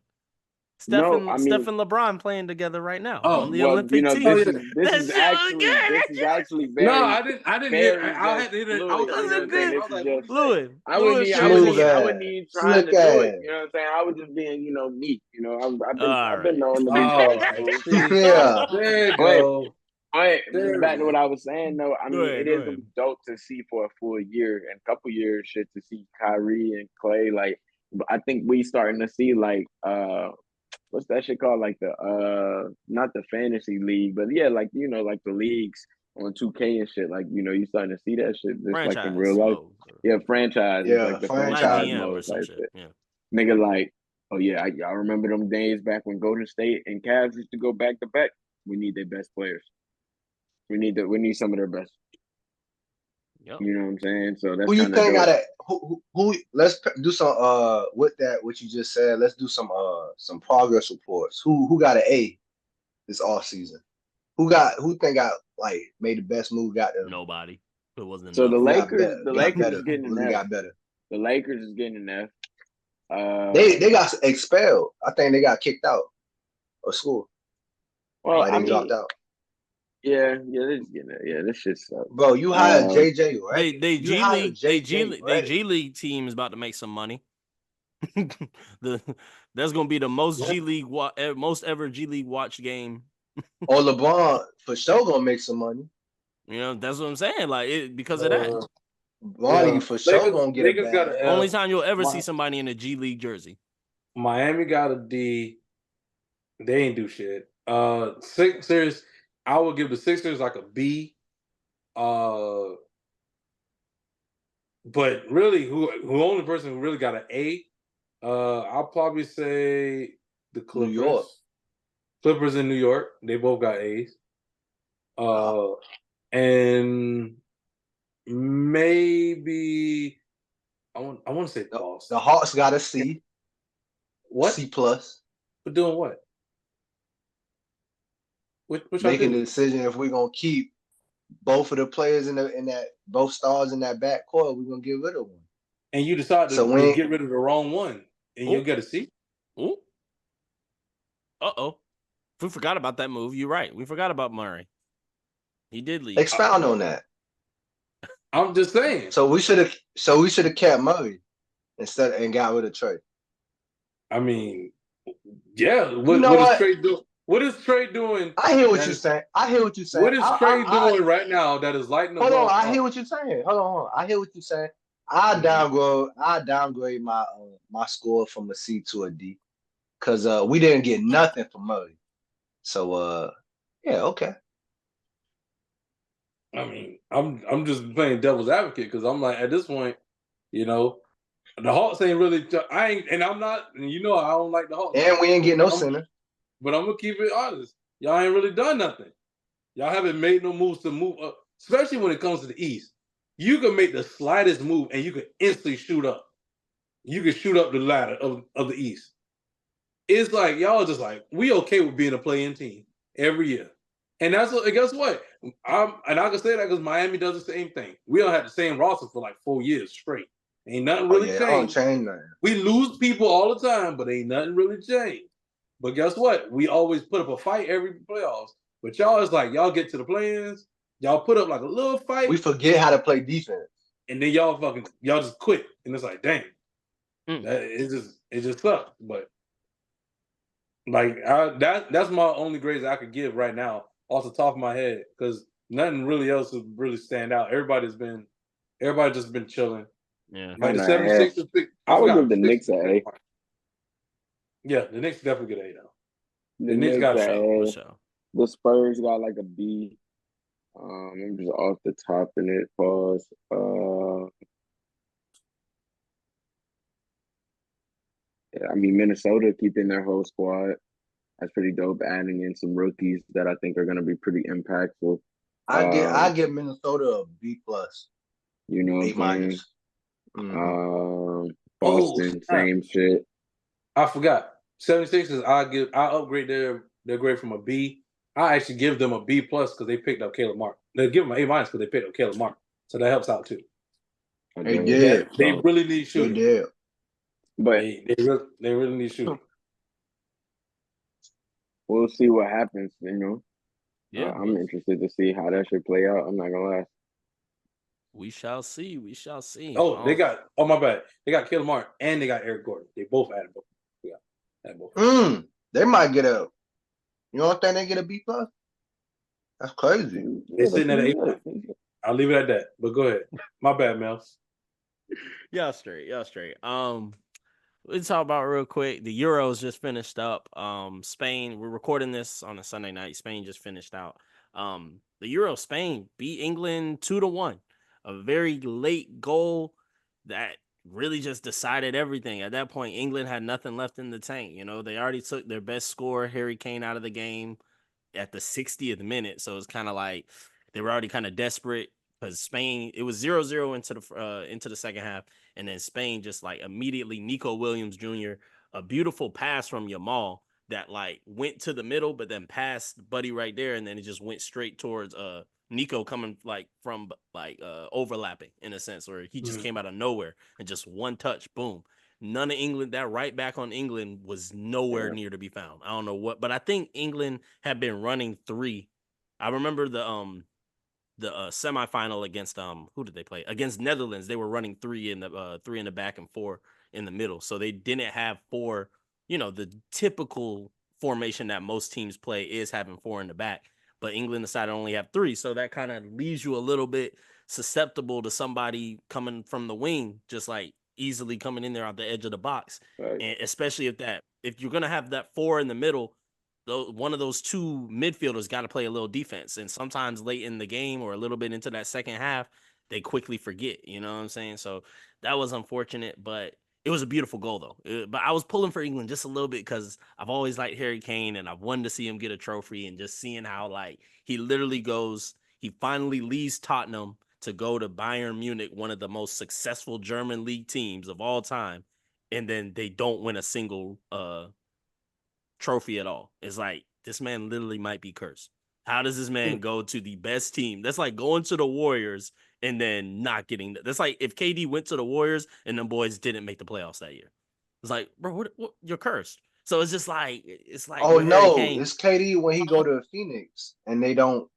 Steph and LeBron playing together right now on the Olympic team. This is actually very. No, I didn't hear. I had to hear it. I wouldn't even trying to do it. You know what I'm saying? I was just being, me. I've been knowing the Yeah. There you go. Back to what I was saying, though. I mean, it is dope to see for a full year and a couple years shit to see Kyrie and Klay. Like, I think we starting to see like what's that shit called? Like the not the fantasy league, but yeah, like like the leagues on 2K and shit. Like you starting to see that shit just franchise like in real life. Yeah, franchise. Yeah, like the franchise mode or some shit. Yeah. Nigga, like, oh yeah, I remember them days back when Golden State and Cavs used to go back to back. We need their best players. We need some of their best. Yep. You know what I'm saying? So that's who you think got it? Who? Let's do some with that what you just said. Let's do some progress reports. Who got an A this off season? Who think got like made the best move? Got them? Nobody. It wasn't. So enough. the Lakers is getting an F. Got better. The Lakers is getting an F. They got expelled. I think they got kicked out of school. Well, they dropped out. Yeah, they're just getting it. Yeah, this shit sucks. Bro, you hired JJ, right? They G League team is about to make some money. That's gonna be the most G League most ever G League watch game. Or LeBron for sure gonna make some money. That's what I'm saying. Like because of that. Bonnie for sure gonna get it back. Only time you'll ever see somebody in a G League jersey. Miami got a D. They ain't do shit. Sixers, I would give the Sixers like a B. But really, who only person who really got an A? I'll probably say the Clippers. New York. Clippers in New York. They both got A's. And maybe I want to say Boston. The Hawks got a C. What? C plus. For doing what? What y'all Making do? the decision if we're gonna keep both of the players in that both stars in that backcourt, we're gonna get rid of one. And you decide So to get rid of the wrong one, and you'll get a C. Ooh. We forgot about that move. You're right. We forgot about Murray. He did leave. Expound on that. I'm just saying. So we should have kept Murray and got rid of Trey. I mean, yeah. What is Trey doing? What is Trey doing? I hear what you're saying. What is Trey doing right now that is lighting the Hold on, ball? I hear what you're saying. Hold on. I hear what you're saying. I downgrade my score from a C to a D because we didn't get nothing from Murray. So yeah, okay. I mean, I'm just playing devil's advocate because I'm like, at this point, you know, the Hawks ain't really. I'm not. You know, I don't like the Hawks. And we ain't get no center. But I'm gonna keep it honest. Y'all ain't really done nothing. Y'all haven't made no moves to move up, especially when it comes to the East. You can make the slightest move and you can instantly shoot up. You can shoot up the ladder of the East. It's like y'all are just like, we okay with being a play-in team every year. And that's what, guess what? I can say that because Miami does the same thing. We don't have the same roster for like 4 years straight. Ain't nothing really changed. Don't change nothing. We lose people all the time, but ain't nothing really changed. But guess what? We always put up a fight every playoffs. But y'all is like, y'all get to the play-ins, y'all put up like a little fight. We forget how to play defense. And then y'all just quit. And it's like, dang. It just sucks. But like that's my only grades I could give right now off the top of my head, because nothing really else would really stand out. Everybody's just been chilling. Yeah. Like the 76ers I would give the Knicks an A. Yeah, the Knicks definitely get A though. The Knicks got a show. The Spurs got like a B. I'm just off the top in it. Pause. Yeah, I mean, Minnesota keeping their whole squad. That's pretty dope. Adding in some rookies that I think are going to be pretty impactful. I give Minnesota a B plus. You know, A minus. Boston, same shit. I forgot. 76ers, I upgrade their grade from a B. I actually give them a B plus because they picked up Caleb Mark. They give them an A minus because they picked up Caleb Mark. So that helps out too. They did. They really need shooting. They did. But they really need shooting. We'll see what happens, you know. Yeah. I'm interested to see how that should play out. I'm not gonna lie. We shall see. We shall see. Oh, they got. Oh my bad. They got Caleb Mark and they got Eric Gordon. They both added both. Yeah, both. They might get a. You don't think they get a B plus? That's crazy. They're sitting at an A+. I'll leave it at that. But go ahead. My bad, Mel. Y'all straight. Let's talk about real quick. The Euros just finished up. Spain. We're recording this on a Sunday night. Spain just finished out. The Euro, Spain beat England 2-1. A very late goal that really just decided everything. At that point, England had nothing left in the tank. You know, they already took their best scorer, Harry Kane, out of the game at the 60th minute. So it's kind of like they were already kind of desperate because Spain, it was 0-0 into the second half. And then Spain just like immediately, Nico Williams Jr., a beautiful pass from Yamal that like went to the middle, but then passed Buddy right there. And then it just went straight towards Nico coming like from like overlapping in a sense, where he just came out of nowhere and just one touch, boom. None of England, that right back on England was nowhere near to be found. I don't know what, but I think England had been running 3. I remember the semifinal against who did they play? Against Netherlands. They were running 3 in the back and 4 in the middle. So they didn't have 4, you know, the typical formation that most teams play is having 4 in the back. But England decided to only have 3. So that kind of leaves you a little bit susceptible to somebody coming from the wing, just like easily coming in there out the edge of the box. Right. And especially if you're going to have that 4 in the middle, one of those 2 midfielders got to play a little defense. And sometimes late in the game or a little bit into that second half, they quickly forget, you know what I'm saying? So that was unfortunate, but It was a beautiful goal though. But I was pulling for England just a little bit because I've always liked Harry Kane and I've wanted to see him get a trophy, and just seeing how like he finally leaves Tottenham to go to Bayern Munich, one of the most successful German league teams of all time, and then they don't win a single trophy at all. It's like this man literally might be cursed. How does this man go to the best team? That's like going to the Warriors and then not getting. That's like if KD went to the Warriors and them boys didn't make the playoffs that year. It's like, bro, what you're cursed. So it's just like Oh with Harry no, Kane. it's KD when he go to Phoenix and they don't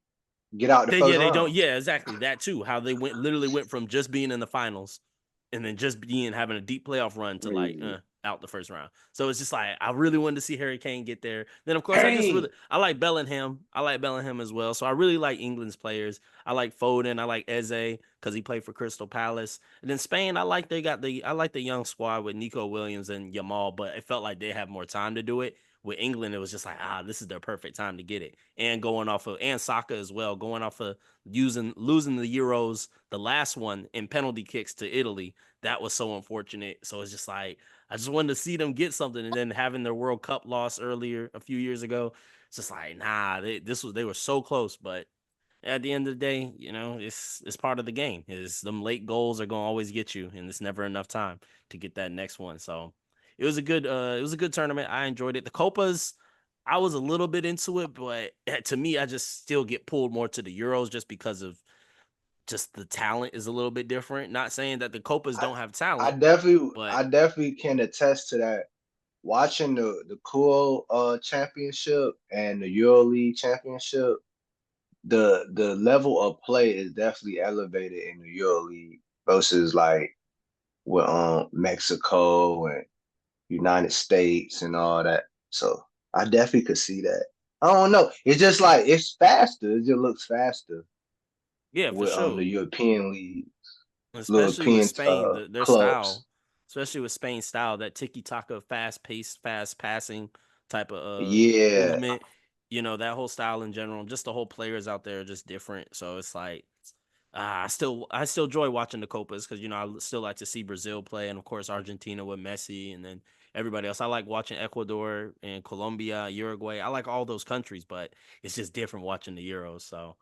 get out the first They don't. round. Yeah, exactly that too. How they literally went from just being in the finals and then just having a deep playoff run to like out the first round. So it's just like I really wanted to see Harry Kane get there. Then of course I like Bellingham. I like Bellingham as well. So I really like England's players. I like Foden. I like Eze because he played for Crystal Palace. And then Spain, I like the young squad with Nico Williams and Yamal, but it felt like they have more time to do it. With England, it was just like, this is their perfect time to get it. And going off of, and Saka as well, going off of losing the Euros, the last one in penalty kicks to Italy. That was so unfortunate. So it's just like, I just wanted to see them get something. And then having their World Cup loss earlier, a few years ago, it's just like, they were so close. But at the end of the day, it's part of the game. Is them late goals are gonna always get you, and it's never enough time to get that next one. So it was a good tournament. I enjoyed it. The Copas, I was a little bit into it, but to me, I just still get pulled more to the Euros just because of just the talent is a little bit different. Not saying that the Copas don't have I talent, definitely but I definitely can attest to that. Watching the cool championship and the EuroLeague championship, the level of play is definitely elevated in the EuroLeague versus like with Mexico and United States and all that. So I definitely could see that. I don't know. It's just like it's faster. It just looks faster yeah, for with sure. the European league, Especially with European Spain, their clubs. style, especially with Spain's style, that tiki taka, fast paced, fast passing type of Yeah, movement. That whole style in general, just the whole players out there are just different. So it's like I still enjoy watching the Copas because I still like to see Brazil play, and of course Argentina with Messi, and then everybody else. I like watching Ecuador and Colombia, Uruguay. I like all those countries, but it's just different watching the Euros. So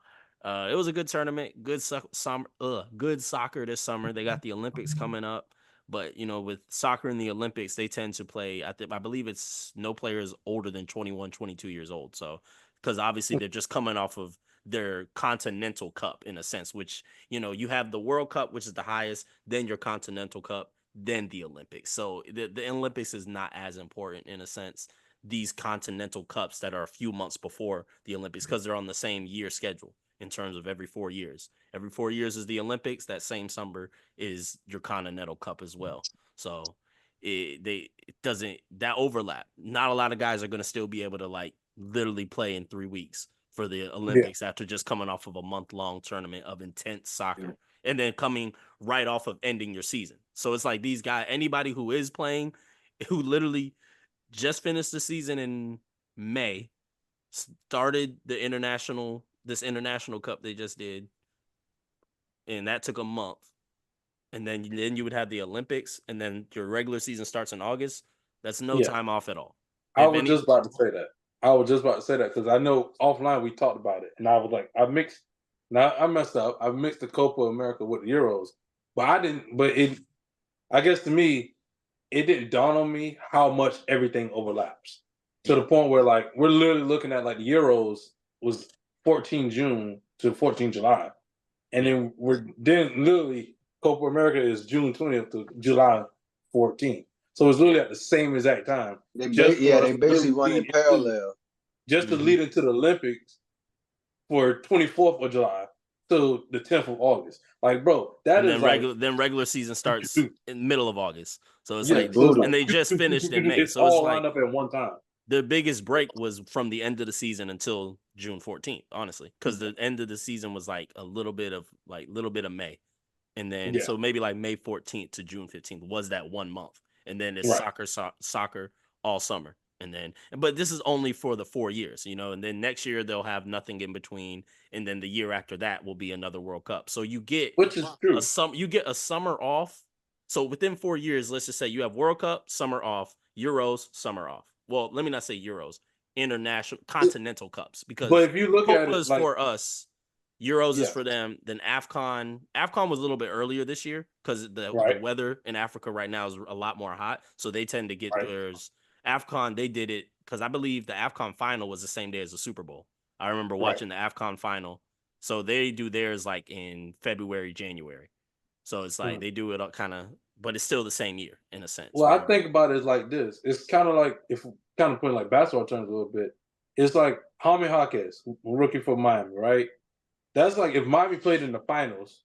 it was a good tournament, good soccer this summer. They got the Olympics coming up, but with soccer in the Olympics, they tend to play. I believe it's no players older than 21, 22 years old. So because obviously they're just coming off of their Continental Cup in a sense, which you have the World Cup, which is the highest, then your Continental Cup, then the Olympics. So the Olympics is not as important in a sense. These Continental Cups that are a few months before the Olympics because they're on the same year schedule in terms of every 4 years. Every 4 years is the Olympics. That same summer is your Continental Cup as well. So it doesn't that overlap. Not a lot of guys are going to still be able to like literally play in 3 weeks for the Yeah. Olympics after just coming off of a month-long tournament of intense soccer and then coming right off of ending your season. So it's like these guys, anybody who is playing, who literally just finished the season in May, started this international cup they just did, and that took a month. And then you would have the Olympics, and then your regular season starts in August. That's no Yeah. time off at all. I If was any, just about to say that. I was just about to say that because I know offline we talked about it, and I was like, I mixed. Now I messed up. I mixed the Copa America with the Euros, but I didn't. But it, I guess to me, it didn't dawn on me how much everything overlaps to yeah, the point where like we're literally looking at like the Euros was 14 June to 14 July, and yeah. then literally Copa America is June 20th to July 14th. So it's literally at the same exact time, just for us they to basically literally running lead into parallel. just to Mm-hmm. lead into the Olympics for 24th of July to the 10th of August. Like, bro, that And is then like regular season starts in the middle of August. So it's yeah. like, So it's Brutal. and like they just finished in May. it's So it's all like lined up at one time. the biggest break was from the end of the season until June 14th, honestly, because the end of the season was like a little bit of May, and then Yeah, so maybe like May 14th to June 15th was that 1 month, and then it's right. soccer all summer, and then but this is only for the 4 years, and then next year they'll have nothing in between, and then the year after that will be another World Cup. So Which is true. you get a summer off So within 4 years, let's just say you have World Cup, summer off, Euros, summer off. Well, let me not say Euros, international continental cups, But because if you look at Copa it is like, for us, Euros is yeah, for them. Then AFCON. AFCON was a little bit earlier this year because the right, weather in Africa right now is a lot more hot, so they tend to get right, theirs. AFCON, they did it because I believe the AFCON final was the same day as the Super Bowl. I remember right. watching the AFCON final. So they do theirs like in February, January. So it's like Mhm. they do it kind of, but it's still the same year in a sense. Well, I think about it like this. It's kind of like, if kind of putting like basketball terms a little bit, it's like Jaime Jaquez, rookie for Miami, right? That's like if Miami played in the finals,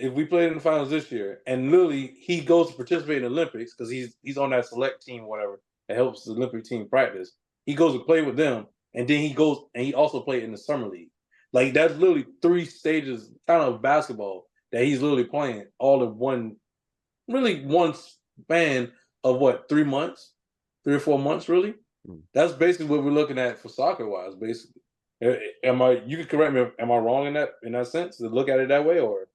if we played in the finals this year, and literally he goes to participate in the Olympics because he's on that select team, or whatever, that helps the Olympic team practice. He goes to play with them, and then he goes and he also played in the summer league. Like that's literally 3 stages kind of basketball that he's literally playing all in one span of what, 3 months, 3 or 4 months, really. Mm. That's basically what we're looking at for soccer wise, basically. Am I? You can correct me. Am I wrong in that sense to look at it that way, or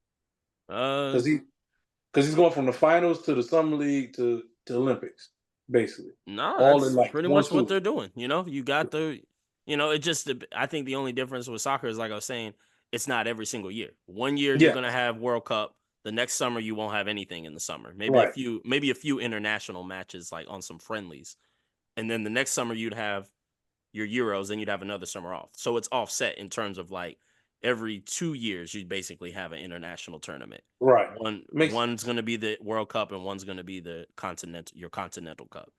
Uh, because he's going from the finals to the summer league to Olympics, basically, no, all in that's like pretty one much what swoop. they're doing. You got it just. I think the only difference with soccer is, like I was saying, it's not every single year. One year you're Yeah, gonna have World Cup. The next summer you won't have anything in the summer. right, Maybe a few international matches like on some friendlies, and then the next summer you'd have your Euros, then you'd have another summer off. So it's offset in terms of like every 2 years you basically have an international tournament. right. Makes One's sense. going to be the World Cup and one's going to be your Continental Cup,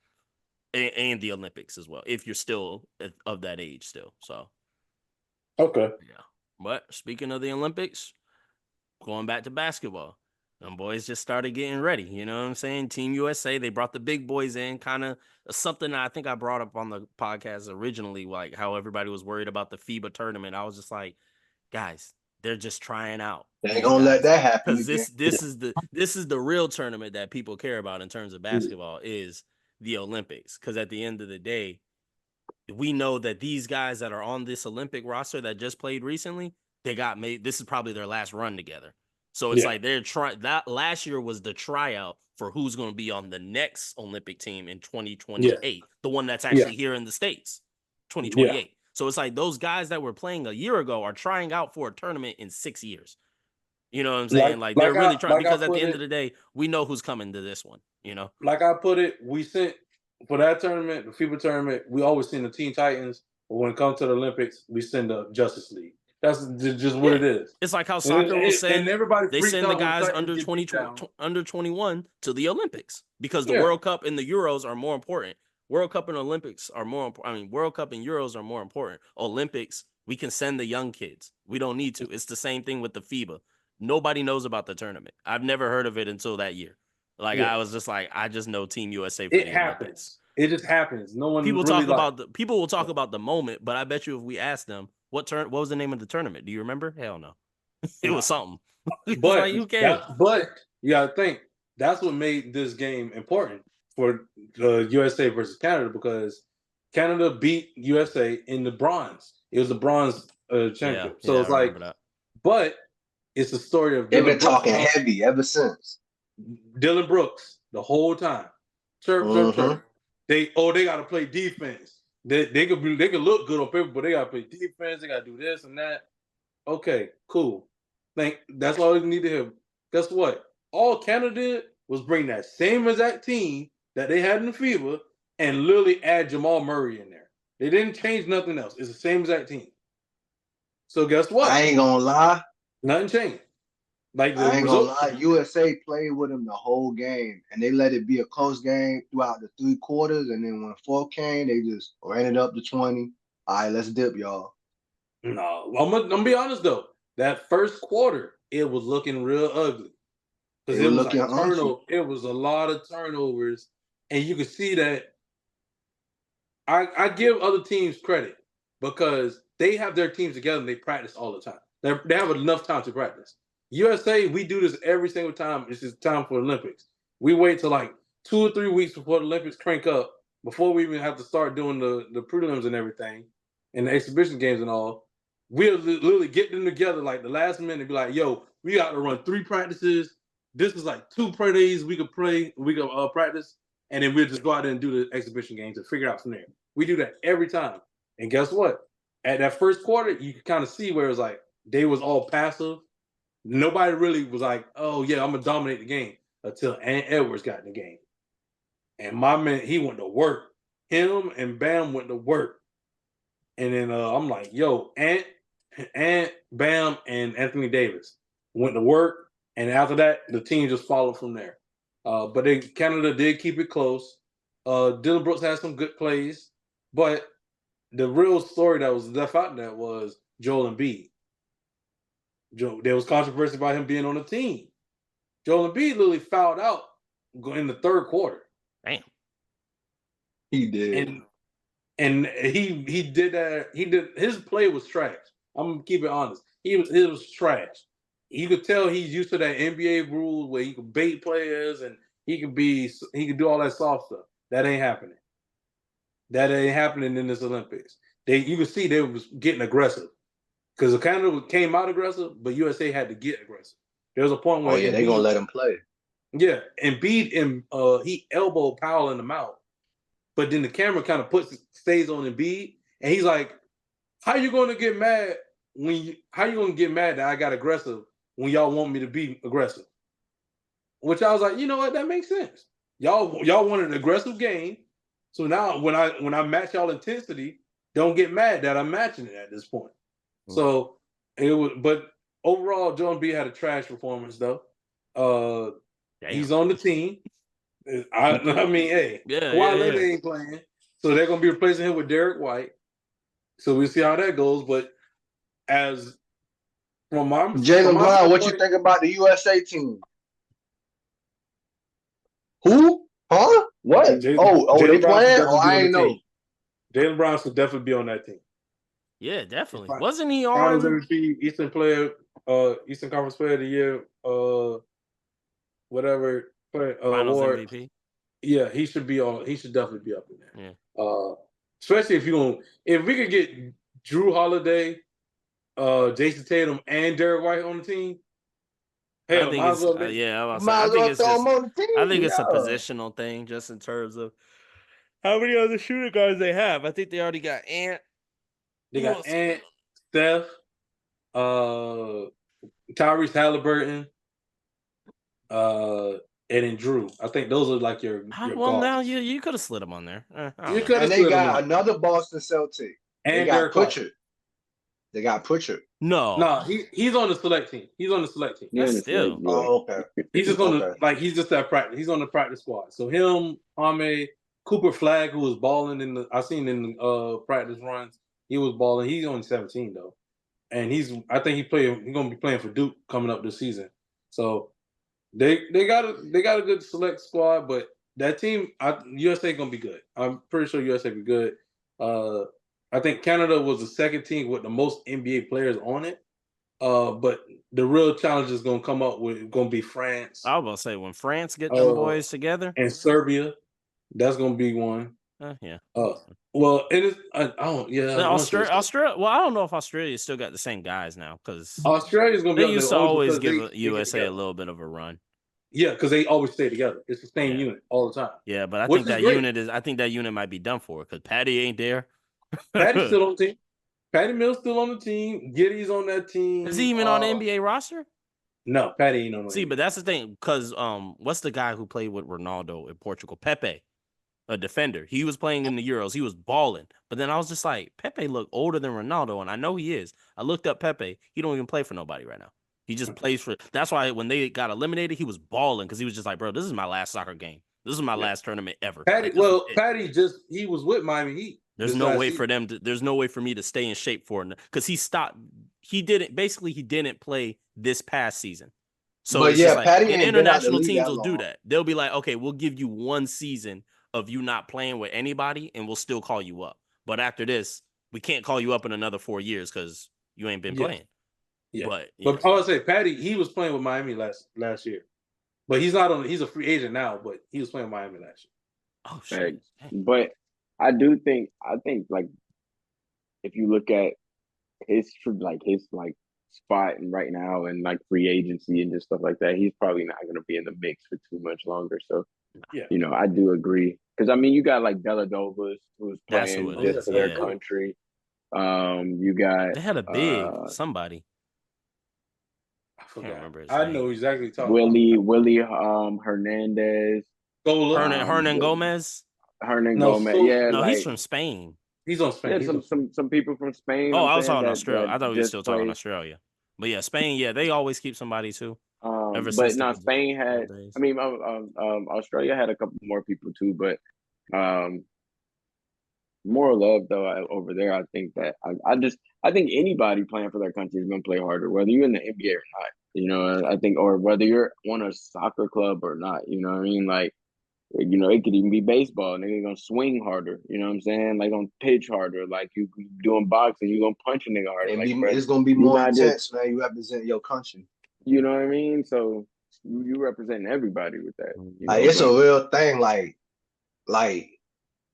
and the Olympics as well, if you're still of that age still. So Okay. yeah. But speaking of the Olympics, going back to basketball, them boys just started getting ready. You know what I'm saying? Team USA, they brought the big boys in, kind of something that I think I brought up on the podcast originally, like how everybody was worried about the FIBA tournament. I was just like, guys, they're just trying out They ain't these gonna let guys that happen because again. this is the real tournament that people care about in terms of Yeah. basketball is the Olympics. Because at the end of the day, we know that these guys that are on this Olympic roster that just played recently, they got made. This is probably their last run together. So it's Yeah. like they're trying. That last year was the tryout for who's going to be on the next Olympic team in Yeah. 2028, the one that's Yeah. actually here in the States, Yeah. 2028. So it's like those guys that were playing a year ago are trying out for a tournament in 6 years. You know what I'm saying? Like they're really trying, Like I because at the put end of it the day, we know who's coming to this one. You know? like I put it, we sent for that tournament, the FIBA tournament. We always send the Teen Titans, but when it comes to the Olympics, we send the Justice League. That's just what Yeah. it is. It's like how soccer will And send everybody they freaked send the out when the guys Titans under get 20 beat down. under 21 to the Olympics because the Yeah, World Cup and the Euros are more important. World Cup and Olympics are more important. I mean, World Cup and Euros are more important. Olympics, we can send the young kids. We don't need to. It's the same thing with the FIBA. Nobody knows about the tournament. I've never heard of it until that year. Like yeah. I was just like, I just know Team USA for It the Olympics. happens. It just happens. No one really like. People will talk about the moment, but I bet you if we asked them what was the name of the tournament? Do you remember? Hell no. It was No. something. It's But like, who cares? you gotta think that's what made this game important for the USA versus Canada, because Canada beat USA in the bronze. It was the bronze championship. So Yeah, I it's like, remember that. but it's a story of They've been Dylan Brooks. talking heavy ever since. Dylan Brooks the whole time. Chirp, chirp, Mm-hmm. chirp. They gotta play defense. They could look good on paper, but they gotta play defense. They gotta do this and that. Okay, cool. That's all you need to hear. Guess what? All Canada did was bring that same exact team that they had in the FIBA and literally add Jamal Murray in there. They didn't change nothing else. It's the same exact team. So guess what? I ain't gonna lie. Nothing changed. Like the I ain't gonna result. lie. USA played with them the whole game, and they let it be a close game throughout the 3 quarters. And then when the fourth came, they just ran it up to 20. All right, let's dip, y'all. No, I'm gonna be honest though. That first quarter, it was looking real ugly because They it were was looking like unchy. It was a lot of turnovers, and you could see that. I give other teams credit because they have their teams together and they practice all the time. They have enough time to practice. USA, we do this every single time. It's just time for the Olympics. We wait till like 2 or 3 weeks before the Olympics crank up, before we even have to start doing the prelims and everything, and the exhibition games and all. We'll literally get them together like the last minute and be like, yo, we got to run 3 practices. this is like 2 pro days we could practice, and then we'll just go out there and do the exhibition games and figure it out from there. We do that every time. And guess what? At that first quarter, you could kind of see where it was like they was all passive. Nobody really was like, oh yeah, I'm gonna dominate the game until Ant Edwards got in the game. And my man, he went to work. Him and Bam went to work. And then I'm like, yo, Ant, Bam, and Anthony Davis went to work. And after that, the team just followed from there. But Canada did keep it close. Dylan Brooks had some good plays. But the real story that was left out there was Joel Embiid. There was controversy about him being on the team. Joel Embiid literally fouled out in the third quarter. Damn. He did. And he did that. His play was trash. I'm gonna keep it honest. It was trash. You could tell he's used to that NBA rule where he could bait players and he could do all that soft stuff. That ain't happening. That ain't happening in this Olympics. You can see they was getting aggressive because Canada came out aggressive, but USA had to get aggressive. There was a point where they're gonna let him play. Yeah, Embiid he elbowed Powell in the mouth, but then the camera kind of stays on Embiid, and he's like, "How you gonna get mad how you gonna get mad that I got aggressive when y'all want me to be aggressive?" Which I was like, you know what, that makes sense. Y'all wanted an aggressive game, so now when I match y'all intensity, don't get mad that I'm matching it at this point. Mm-hmm. So it was, but overall, Joel Embiid had a trash performance though. He's on the team. I mean, hey, Kawhi Leonard ain't playing, so they're gonna be replacing him with Derek White. So we'll see how that goes. But as from my Jaylen Brown, what you think about the USA team? Who? Huh? What? They playing? I ain't know. Jaylen Brown should definitely be on that team. Yeah, definitely. Wasn't he on Finals MVP, Eastern Conference Player of the Year, whatever Finals award. MVP? Yeah, he should be on. He should definitely be up in there. Yeah. Especially if we could get Drew Holiday, Jason Tatum, and Derek White on the team. Hell, I think it's throw him on the team. I think it's a positional thing, just in terms of how many other shooting guards they have. I think they already got Ant. They got Ant, Steph, Tyrese Halliburton, and then Drew. I think those are like your well, guards. now you could have slid them on there. And they got another Boston Celtic. And they got Pritchard. They got Pritchard. No, he's on the select team. Yeah, still. Oh, okay. He's just he's just at practice. He's on the practice squad. So him, Hame, Cooper Flag, who was balling I seen in the practice runs. He was balling. He's only 17 though, and I think he's gonna be playing for Duke coming up this season. So they got a good select squad, but that team, USA gonna be good. I'm pretty sure USA be good. I think Canada was the second team with the most NBA players on it. But the real challenge is gonna come up with gonna be France. I was about to say when France get them boys together and Serbia, that's gonna be one. Yeah. Well, it is. I don't. Yeah. Australia. Well, I don't know if Australia still got the same guys now because Australia's gonna be. They used to always give USA a little bit of a run. Yeah, because they always stay together. It's the same unit all the time. Yeah, but I think that unit might be done for because Patty ain't there. Patty's still on the team. Patty Mills still on the team. Giddy's on that team. Is he even on the NBA roster? No, Patty ain't on. See, but that's the thing because what's the guy who played with Ronaldo in Portugal? Pepe, a defender. He was playing in the Euros. He was balling. But then I was just like, Pepe looked older than Ronaldo, and I know he is. I looked up Pepe. He don't even play for nobody right now. He just plays for. That's why when they got eliminated, he was balling because he was just like, bro, this is my last soccer game. This is my last tournament ever. Patty, Patty he was with Miami Heat. There's no way for them to. There's no way for me to stay in shape for him because he stopped. He didn't play this past season. So but yeah, like, Patty and international teams will do that. They'll be like, okay, we'll give you one season of you not playing with anybody, and we'll still call you up. But after this, we can't call you up in another 4 years because you ain't been playing. Yeah, but I would say Patty, he was playing with Miami last year, but he's not on. He's a free agent now, but he was playing with Miami last year. Oh shit! But I think like if you look at his spot and right now and like free agency and just stuff like that. He's probably not going to be in the mix for too much longer. So, Yeah. you know, I do agree because I mean, you got like Deladovas who's That's who playing it just is. for their Yeah, country. You got they had a big somebody. I Can't forgot. remember his I name. know exactly talking about. Willie Hernandez. Gola. Hernan Gomez. Hernan No, Gomez. so Yeah, No, like he's from Spain. he's on Spain. yeah, He's on Spain. some people from Spain. Oh, I'm I was saying talking that Australia. I thought we were just still talking played. Australia. But yeah, Spain. Yeah, they always keep somebody too. Ever But since no, the Spain had. old days. I mean, Australia had a couple more people too, but more love though over there. I think that I think anybody playing for their country is going to play harder, whether you're in the NBA or not. You know, I think, or whether you're on a soccer club or not. You know what I mean? Like, you know, it could even be baseball, and they're gonna swing harder. You know what I'm saying? Like, gonna pitch harder. Like you doing boxing, you gonna punch a nigga harder. Like, bro, It's gonna be you're more not intense, just. man. You represent your country. You know what I mean? So you representing everybody with that. You Like know, it's a but real thing. Like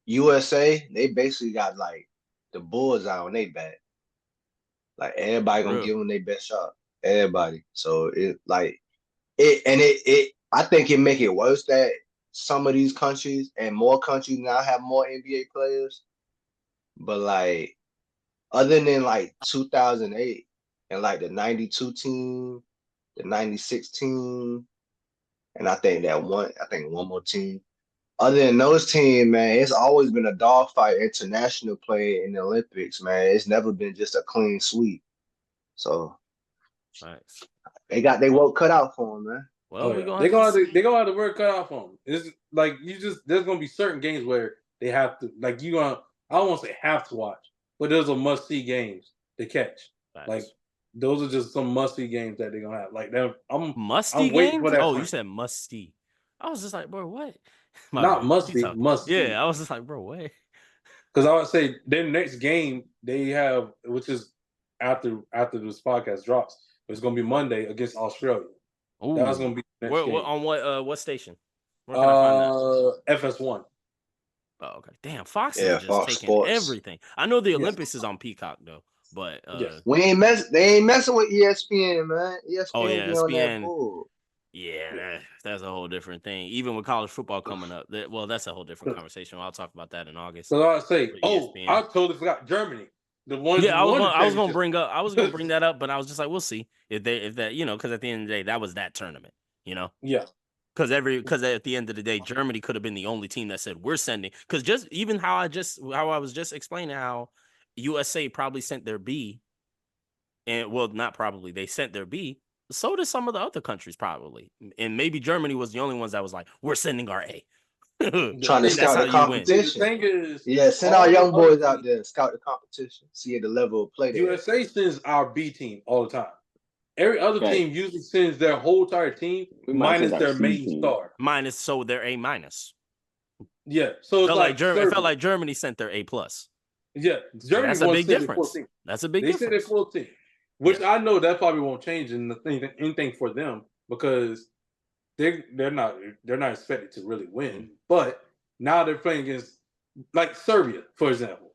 USA, they basically got like the bullseye on their back. Like everybody gonna Real. give them their best shot. Everybody. So it I think it make it worse that some of these countries and more countries now have more NBA players. But like other than like 2008 and like the 92 team, the 96 team, and I think one more team. Other than those teams, man, it's always been a dogfight international play in the Olympics, man. It's never been just a clean sweep. So Nice. they got their work cut out for them, man. Well, we yeah. gonna They're have to they gonna have the work cut out for them. It's like there's gonna be certain games where they have to like you gonna I don't want to say have to watch, but those are must see games to catch. Nice. Like those are just some must see games that they're gonna have. Like musty I'm waiting games. for that. Oh, you said musty. I was just like, bro, what? My not bad. musty, must see. Yeah, I was just like, bro, what? Because I would say their next game they have, which is after this podcast drops, it's gonna be Monday against Australia. Ooh. That's gonna be the next game. On what station? Where can I find that? FS1. Oh, okay. Damn, Fox is just Fox taking Sports. everything. I know the Olympics is on Peacock though, but Yes. They ain't messing with ESPN, man. ESPN oh yeah, be on that ESPN. bull. Yeah, that's a whole different thing. Even with college football coming up, that's a whole different conversation. I'll talk about that in August. So I say, ESPN. I totally forgot Germany. The one. Yeah, I was gonna bring that up, but I was just like, we'll see if that because at the end of the day, that was that tournament, you know. Yeah. Because at the end of the day, Germany could have been the only team that said we're sending. Because just even how I was just explaining how USA probably sent their B, and well, not probably, they sent their B. So did some of the other countries probably, and maybe Germany was the only ones that was like, we're sending our A. Trying to scout the competition. The thing is, send our young boys out there, scout the competition, see the level of play. USA sends our B team all the time. Every other team usually sends their whole entire team minus their main star. So they're A minus. Yeah, so it's it felt like Germany sent their A plus. Yeah, Germany. That's a big difference. That's a big difference. They sent their full team, which I know that probably won't change anything for them because they're not expected to really win. But now they're playing against like Serbia, for example.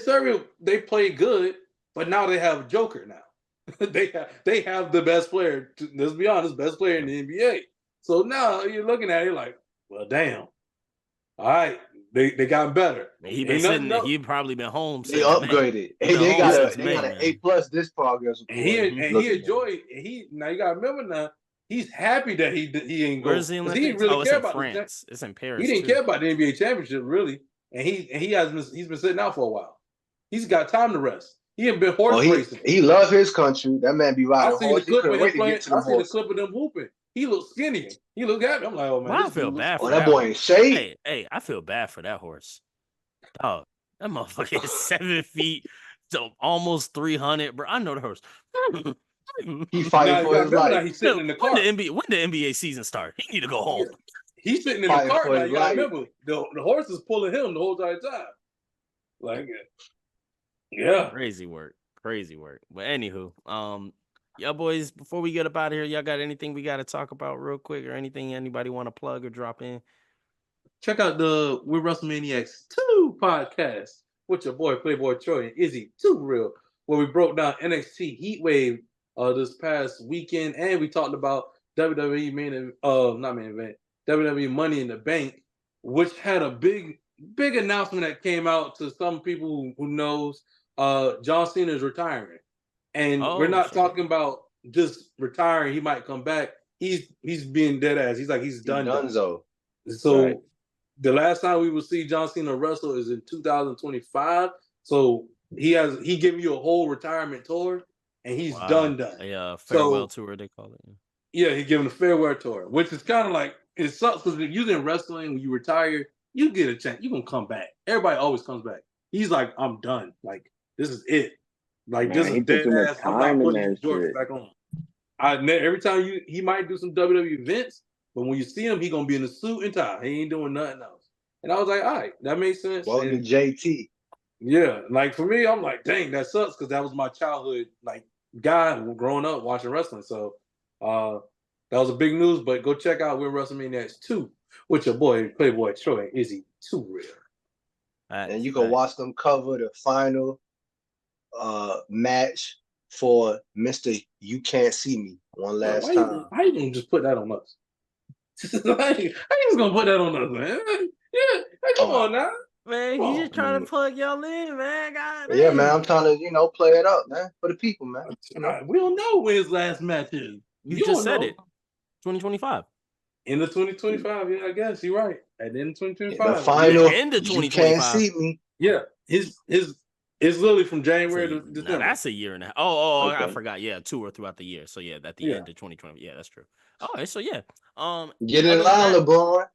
Serbia they play good, but now they have a joker now. they have the best player. Let's be honest, best player in the NBA. So now you're looking at it like, well, damn. All right, they got better. He been sitting. He probably been home. They upgraded. Hey, they got an A plus this progress. He enjoyed. Now you gotta remember now. He's happy that he ain't going. Where's the He didn't really care about France. It's in Paris. He didn't care about the NBA championship really, and he's been sitting out for a while. He's got time to rest. He ain't been horse racing. He love his country. That man be riding horse. I seen the clip of them whooping. He looked skinny. He looked happy. I'm like, oh man, I feel bad for that boy in shape. Hey, I feel bad for that horse. Oh, that motherfucker is 7 feet, so almost 300, bro. I know the horse. He fighting for his life. He's sitting in the car. When the NBA season start, he need to go home. He's sitting in the car now. You gotta remember, the horse is pulling him the whole entire time. Like, yeah, crazy work. But anywho, y'all boys, before we get up out of here, y'all got anything we got to talk about real quick, or anything anybody want to plug or drop in? Check out the We're WrestleManiacs 2 podcast with your boy Playboy Troy and Izzy 2 Real, where we broke down NXT Heatwave this past weekend, and we talked about WWE not main event, WWE Money in the Bank, which had a big announcement that came out to some people who knows. John Cena is retiring, and we're Oh not shit! talking about just retiring. He might come back. He's being dead ass. He's like he's He done. Dunzo. So Right. the last time we will see John Cena wrestle is in 2025. So he gave you a whole retirement tour, and he's Wow, done. a farewell So tour they call it. yeah, he giving a farewell tour, which is kind of like it sucks because if you're in wrestling when you retire, you get a chance. You're gonna come back. Everybody always comes back. He's like, I'm done. Like this is it. Like this Man, is he put dead too much ass. I'm time not in putting these that jorts shit. back on. Every time he might do some WWE events, but when you see him, he gonna be in a suit and tie. He ain't doing nothing else. And I was like, all right, that makes sense. Welcome to And JT. yeah, like for me, I'm like, dang, that sucks because that was my childhood like guy growing up watching wrestling. So that was a big news. But go check out When WrestleMania X 2 with your boy Playboy Troy. Is he too real? And Facts, you can facts. watch them cover the final match for Mr. You Can't See Me one Bro, last time. why you gonna just put that on us? I ain't just gonna put that on us, man. Yeah, hey, come on now. Man, Come he on. just trying to plug y'all in, man. God Yeah, man, damn. I'm trying to, play it up, man, for the people, man. We don't know when his last match is. You You just don't said know. it. 2025. In the 2025, yeah, I guess you're right. At the end of The 2025. final, The end of You Can't 2025. See Me. Yeah, his it's literally from January to Now December. that's a year and a half. Oh, I Okay. forgot. Yeah, tour throughout the year. So yeah, at the Yeah. end of 2020. Yeah, that's true. All right, so yeah. Get in Other than line, that, LeBron.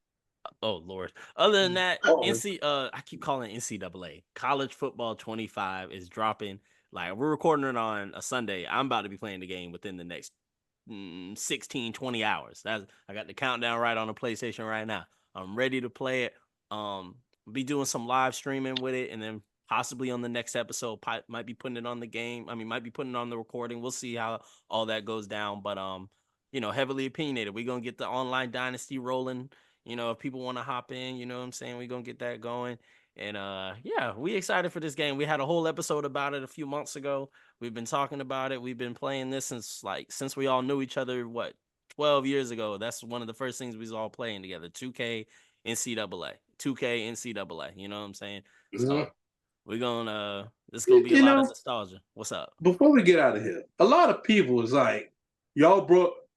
oh Lord. Other than that, Oh, I keep calling it NCAA. College football 25 is dropping. Like we're recording it on a Sunday. I'm about to be playing the game within the next 16, 20 hours. I got the countdown right on the PlayStation right now. I'm ready to play it. Be doing some live streaming with it, and then possibly on the next episode, might be putting it on the game. I mean, might be putting it on the recording. We'll see how all that goes down. But heavily opinionated. We're gonna get the online dynasty rolling. If people want to hop in, you know what I'm saying? We're gonna get that going. And yeah, we excited for this game. We had a whole episode about it a few months ago. We've been talking about it. We've been playing this since we all knew each other, 12 years ago. That's one of the first things we was all playing together. 2K NCAA. 2K NCAA. You know what I'm saying? yeah. So we're gonna this is gonna be a lot of nostalgia. What's up? Before we get out of here, a lot of people is like, y'all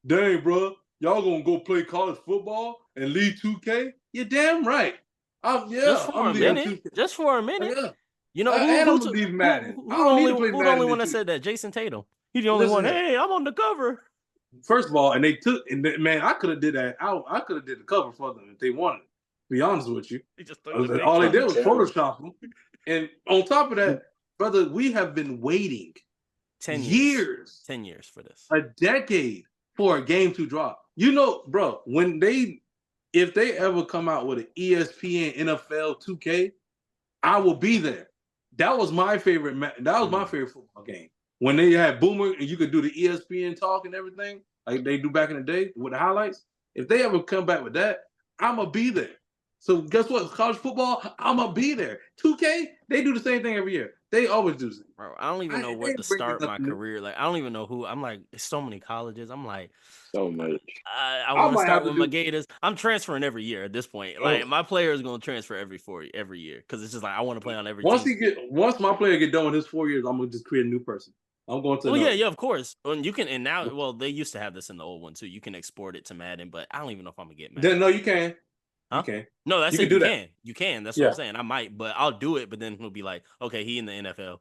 dang bro, y'all gonna go play college football and leave 2K? You're damn right. I'm Just for a leaving minute. 2K. Just for a minute. Yeah. You know And I'm gonna leave Madden. I don't need to play who the Madden only in one that 2K. said that? Jason Tatum. He's the only Listen one. here. Hey, I'm on the cover. First of all, man, I could have did that. I could have did the cover for them if they wanted. To be honest with you, He just took the all they picture. did was Photoshop them. And on top of that, brother, we have been waiting 10 years, 10 years for this. a decade for a game to drop. Bro, if they ever come out with an ESPN NFL 2K, I will be there. That was my favorite. That was my favorite football game. When they had Boomer and you could do the ESPN talk and everything, like they do back in the day with the highlights. If they ever come back with that, I'ma be there. So guess what? College football, I'ma be there. 2K, they do the same thing every year. They always do. Bro, I don't even know They what to ain't bringing start my nothing new. career. Like, I don't even know who. I'm like, it's so many colleges. I'm like, So much. I I want to might start have to with my do. Gators. I'm transferring every year at this point. Like, my player is going to transfer every year because it's just like I want to play on every team. Once my player get done with his 4 years, I'm gonna just create a new person. I'm going to. Well, another. yeah, of course. And you can, and now, well, they used to have this in the old one too. You can export it to Madden, but I don't even know if I'm gonna get Madden. No, you can. Huh? You can. No, that's You it. can do that. You can. That's what I'm saying. I might, but I'll do it. But then he'll be like, okay, he in the NFL.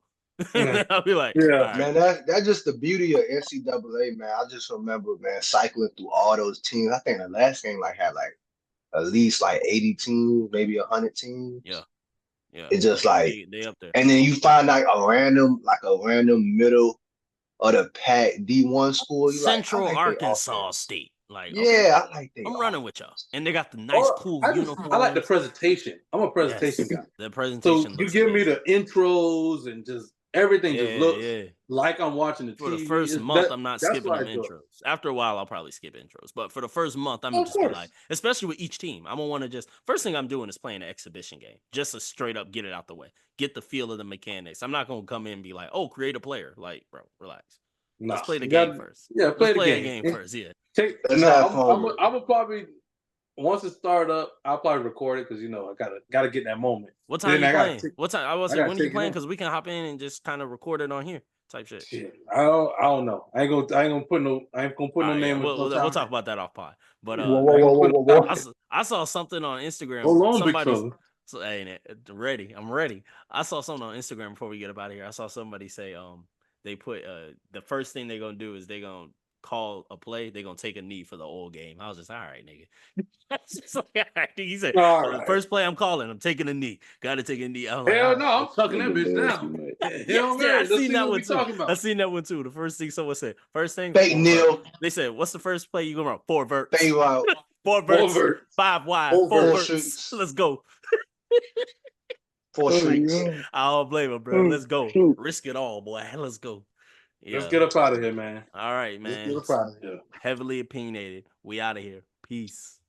Yeah. I'll be like, Yeah. all right. Man, that's just the beauty of NCAA, man. I just remember, man, cycling through all those teams. I think the last game had at least 80 teams, maybe 100 teams. Yeah. It's just like they up there. and then you find a random middle of the pack D1 school. You Central like Arkansas State. Like, yeah, okay, I like they I'm running with y'all. And they got the nice, Or cool I uniforms. like the presentation. I'm a presentation guy. The So presentation you looks give me amazing. the intros and just everything just looks Yeah. like I'm watching the For TV. the first month, I'm not that's skipping what I them enjoy. intros. After a while, I'll probably skip intros. But for the first month, I'm Of just be course. like, especially with each team, I'm gonna want to just first thing I'm doing is playing an exhibition game, just to straight up get it out the way, get the feel of the mechanics. I'm not gonna come in and be like, oh, create a player. Like, bro, relax. Let's play the You game gotta- first. Yeah, play Let's the play a game. game first. Yeah. Let's have fun I'm with it. gonna probably once it start up, I'll probably record it because I gotta get that moment. What time Then you I gotta playing? take- What time? I was I say gotta when are you take it playing? in. Because we can hop in and just kind of record it on here, type shit. Shit, I don't know. I ain't gonna put no All right, yeah, name. we'll talk about that off pod. But I saw something on Instagram. Hold on, big Somebody, fella. so hey, ready? I'm ready. I saw something on Instagram before we get up out of here. I saw somebody say they put the first thing they're gonna do is they're gonna call a play. They're gonna take a knee for the old game. I was just all right, nigga. Just like, all right. He said, All the right. first play I'm calling, I'm taking a knee. Got to take a knee. I'm Hell like, no, I'm tucking that bitch down. Hell yeah, I Let's seen see that what one we too. talking about. I seen that one too. The first thing someone said, first thing, Fake Neil. They said, what's the first play you gonna run? 4 verts. Fake out. 4 verts. verts. 5 wide. 4 4 verts. verts. Let's go. 4 streaks. I don't blame him, bro. Let's go. Risk it all, boy. Let's go. Yeah. Let's get up out of here, man. All right, man. Let's get up out of here. Heavily opinionated. We out of here. Peace.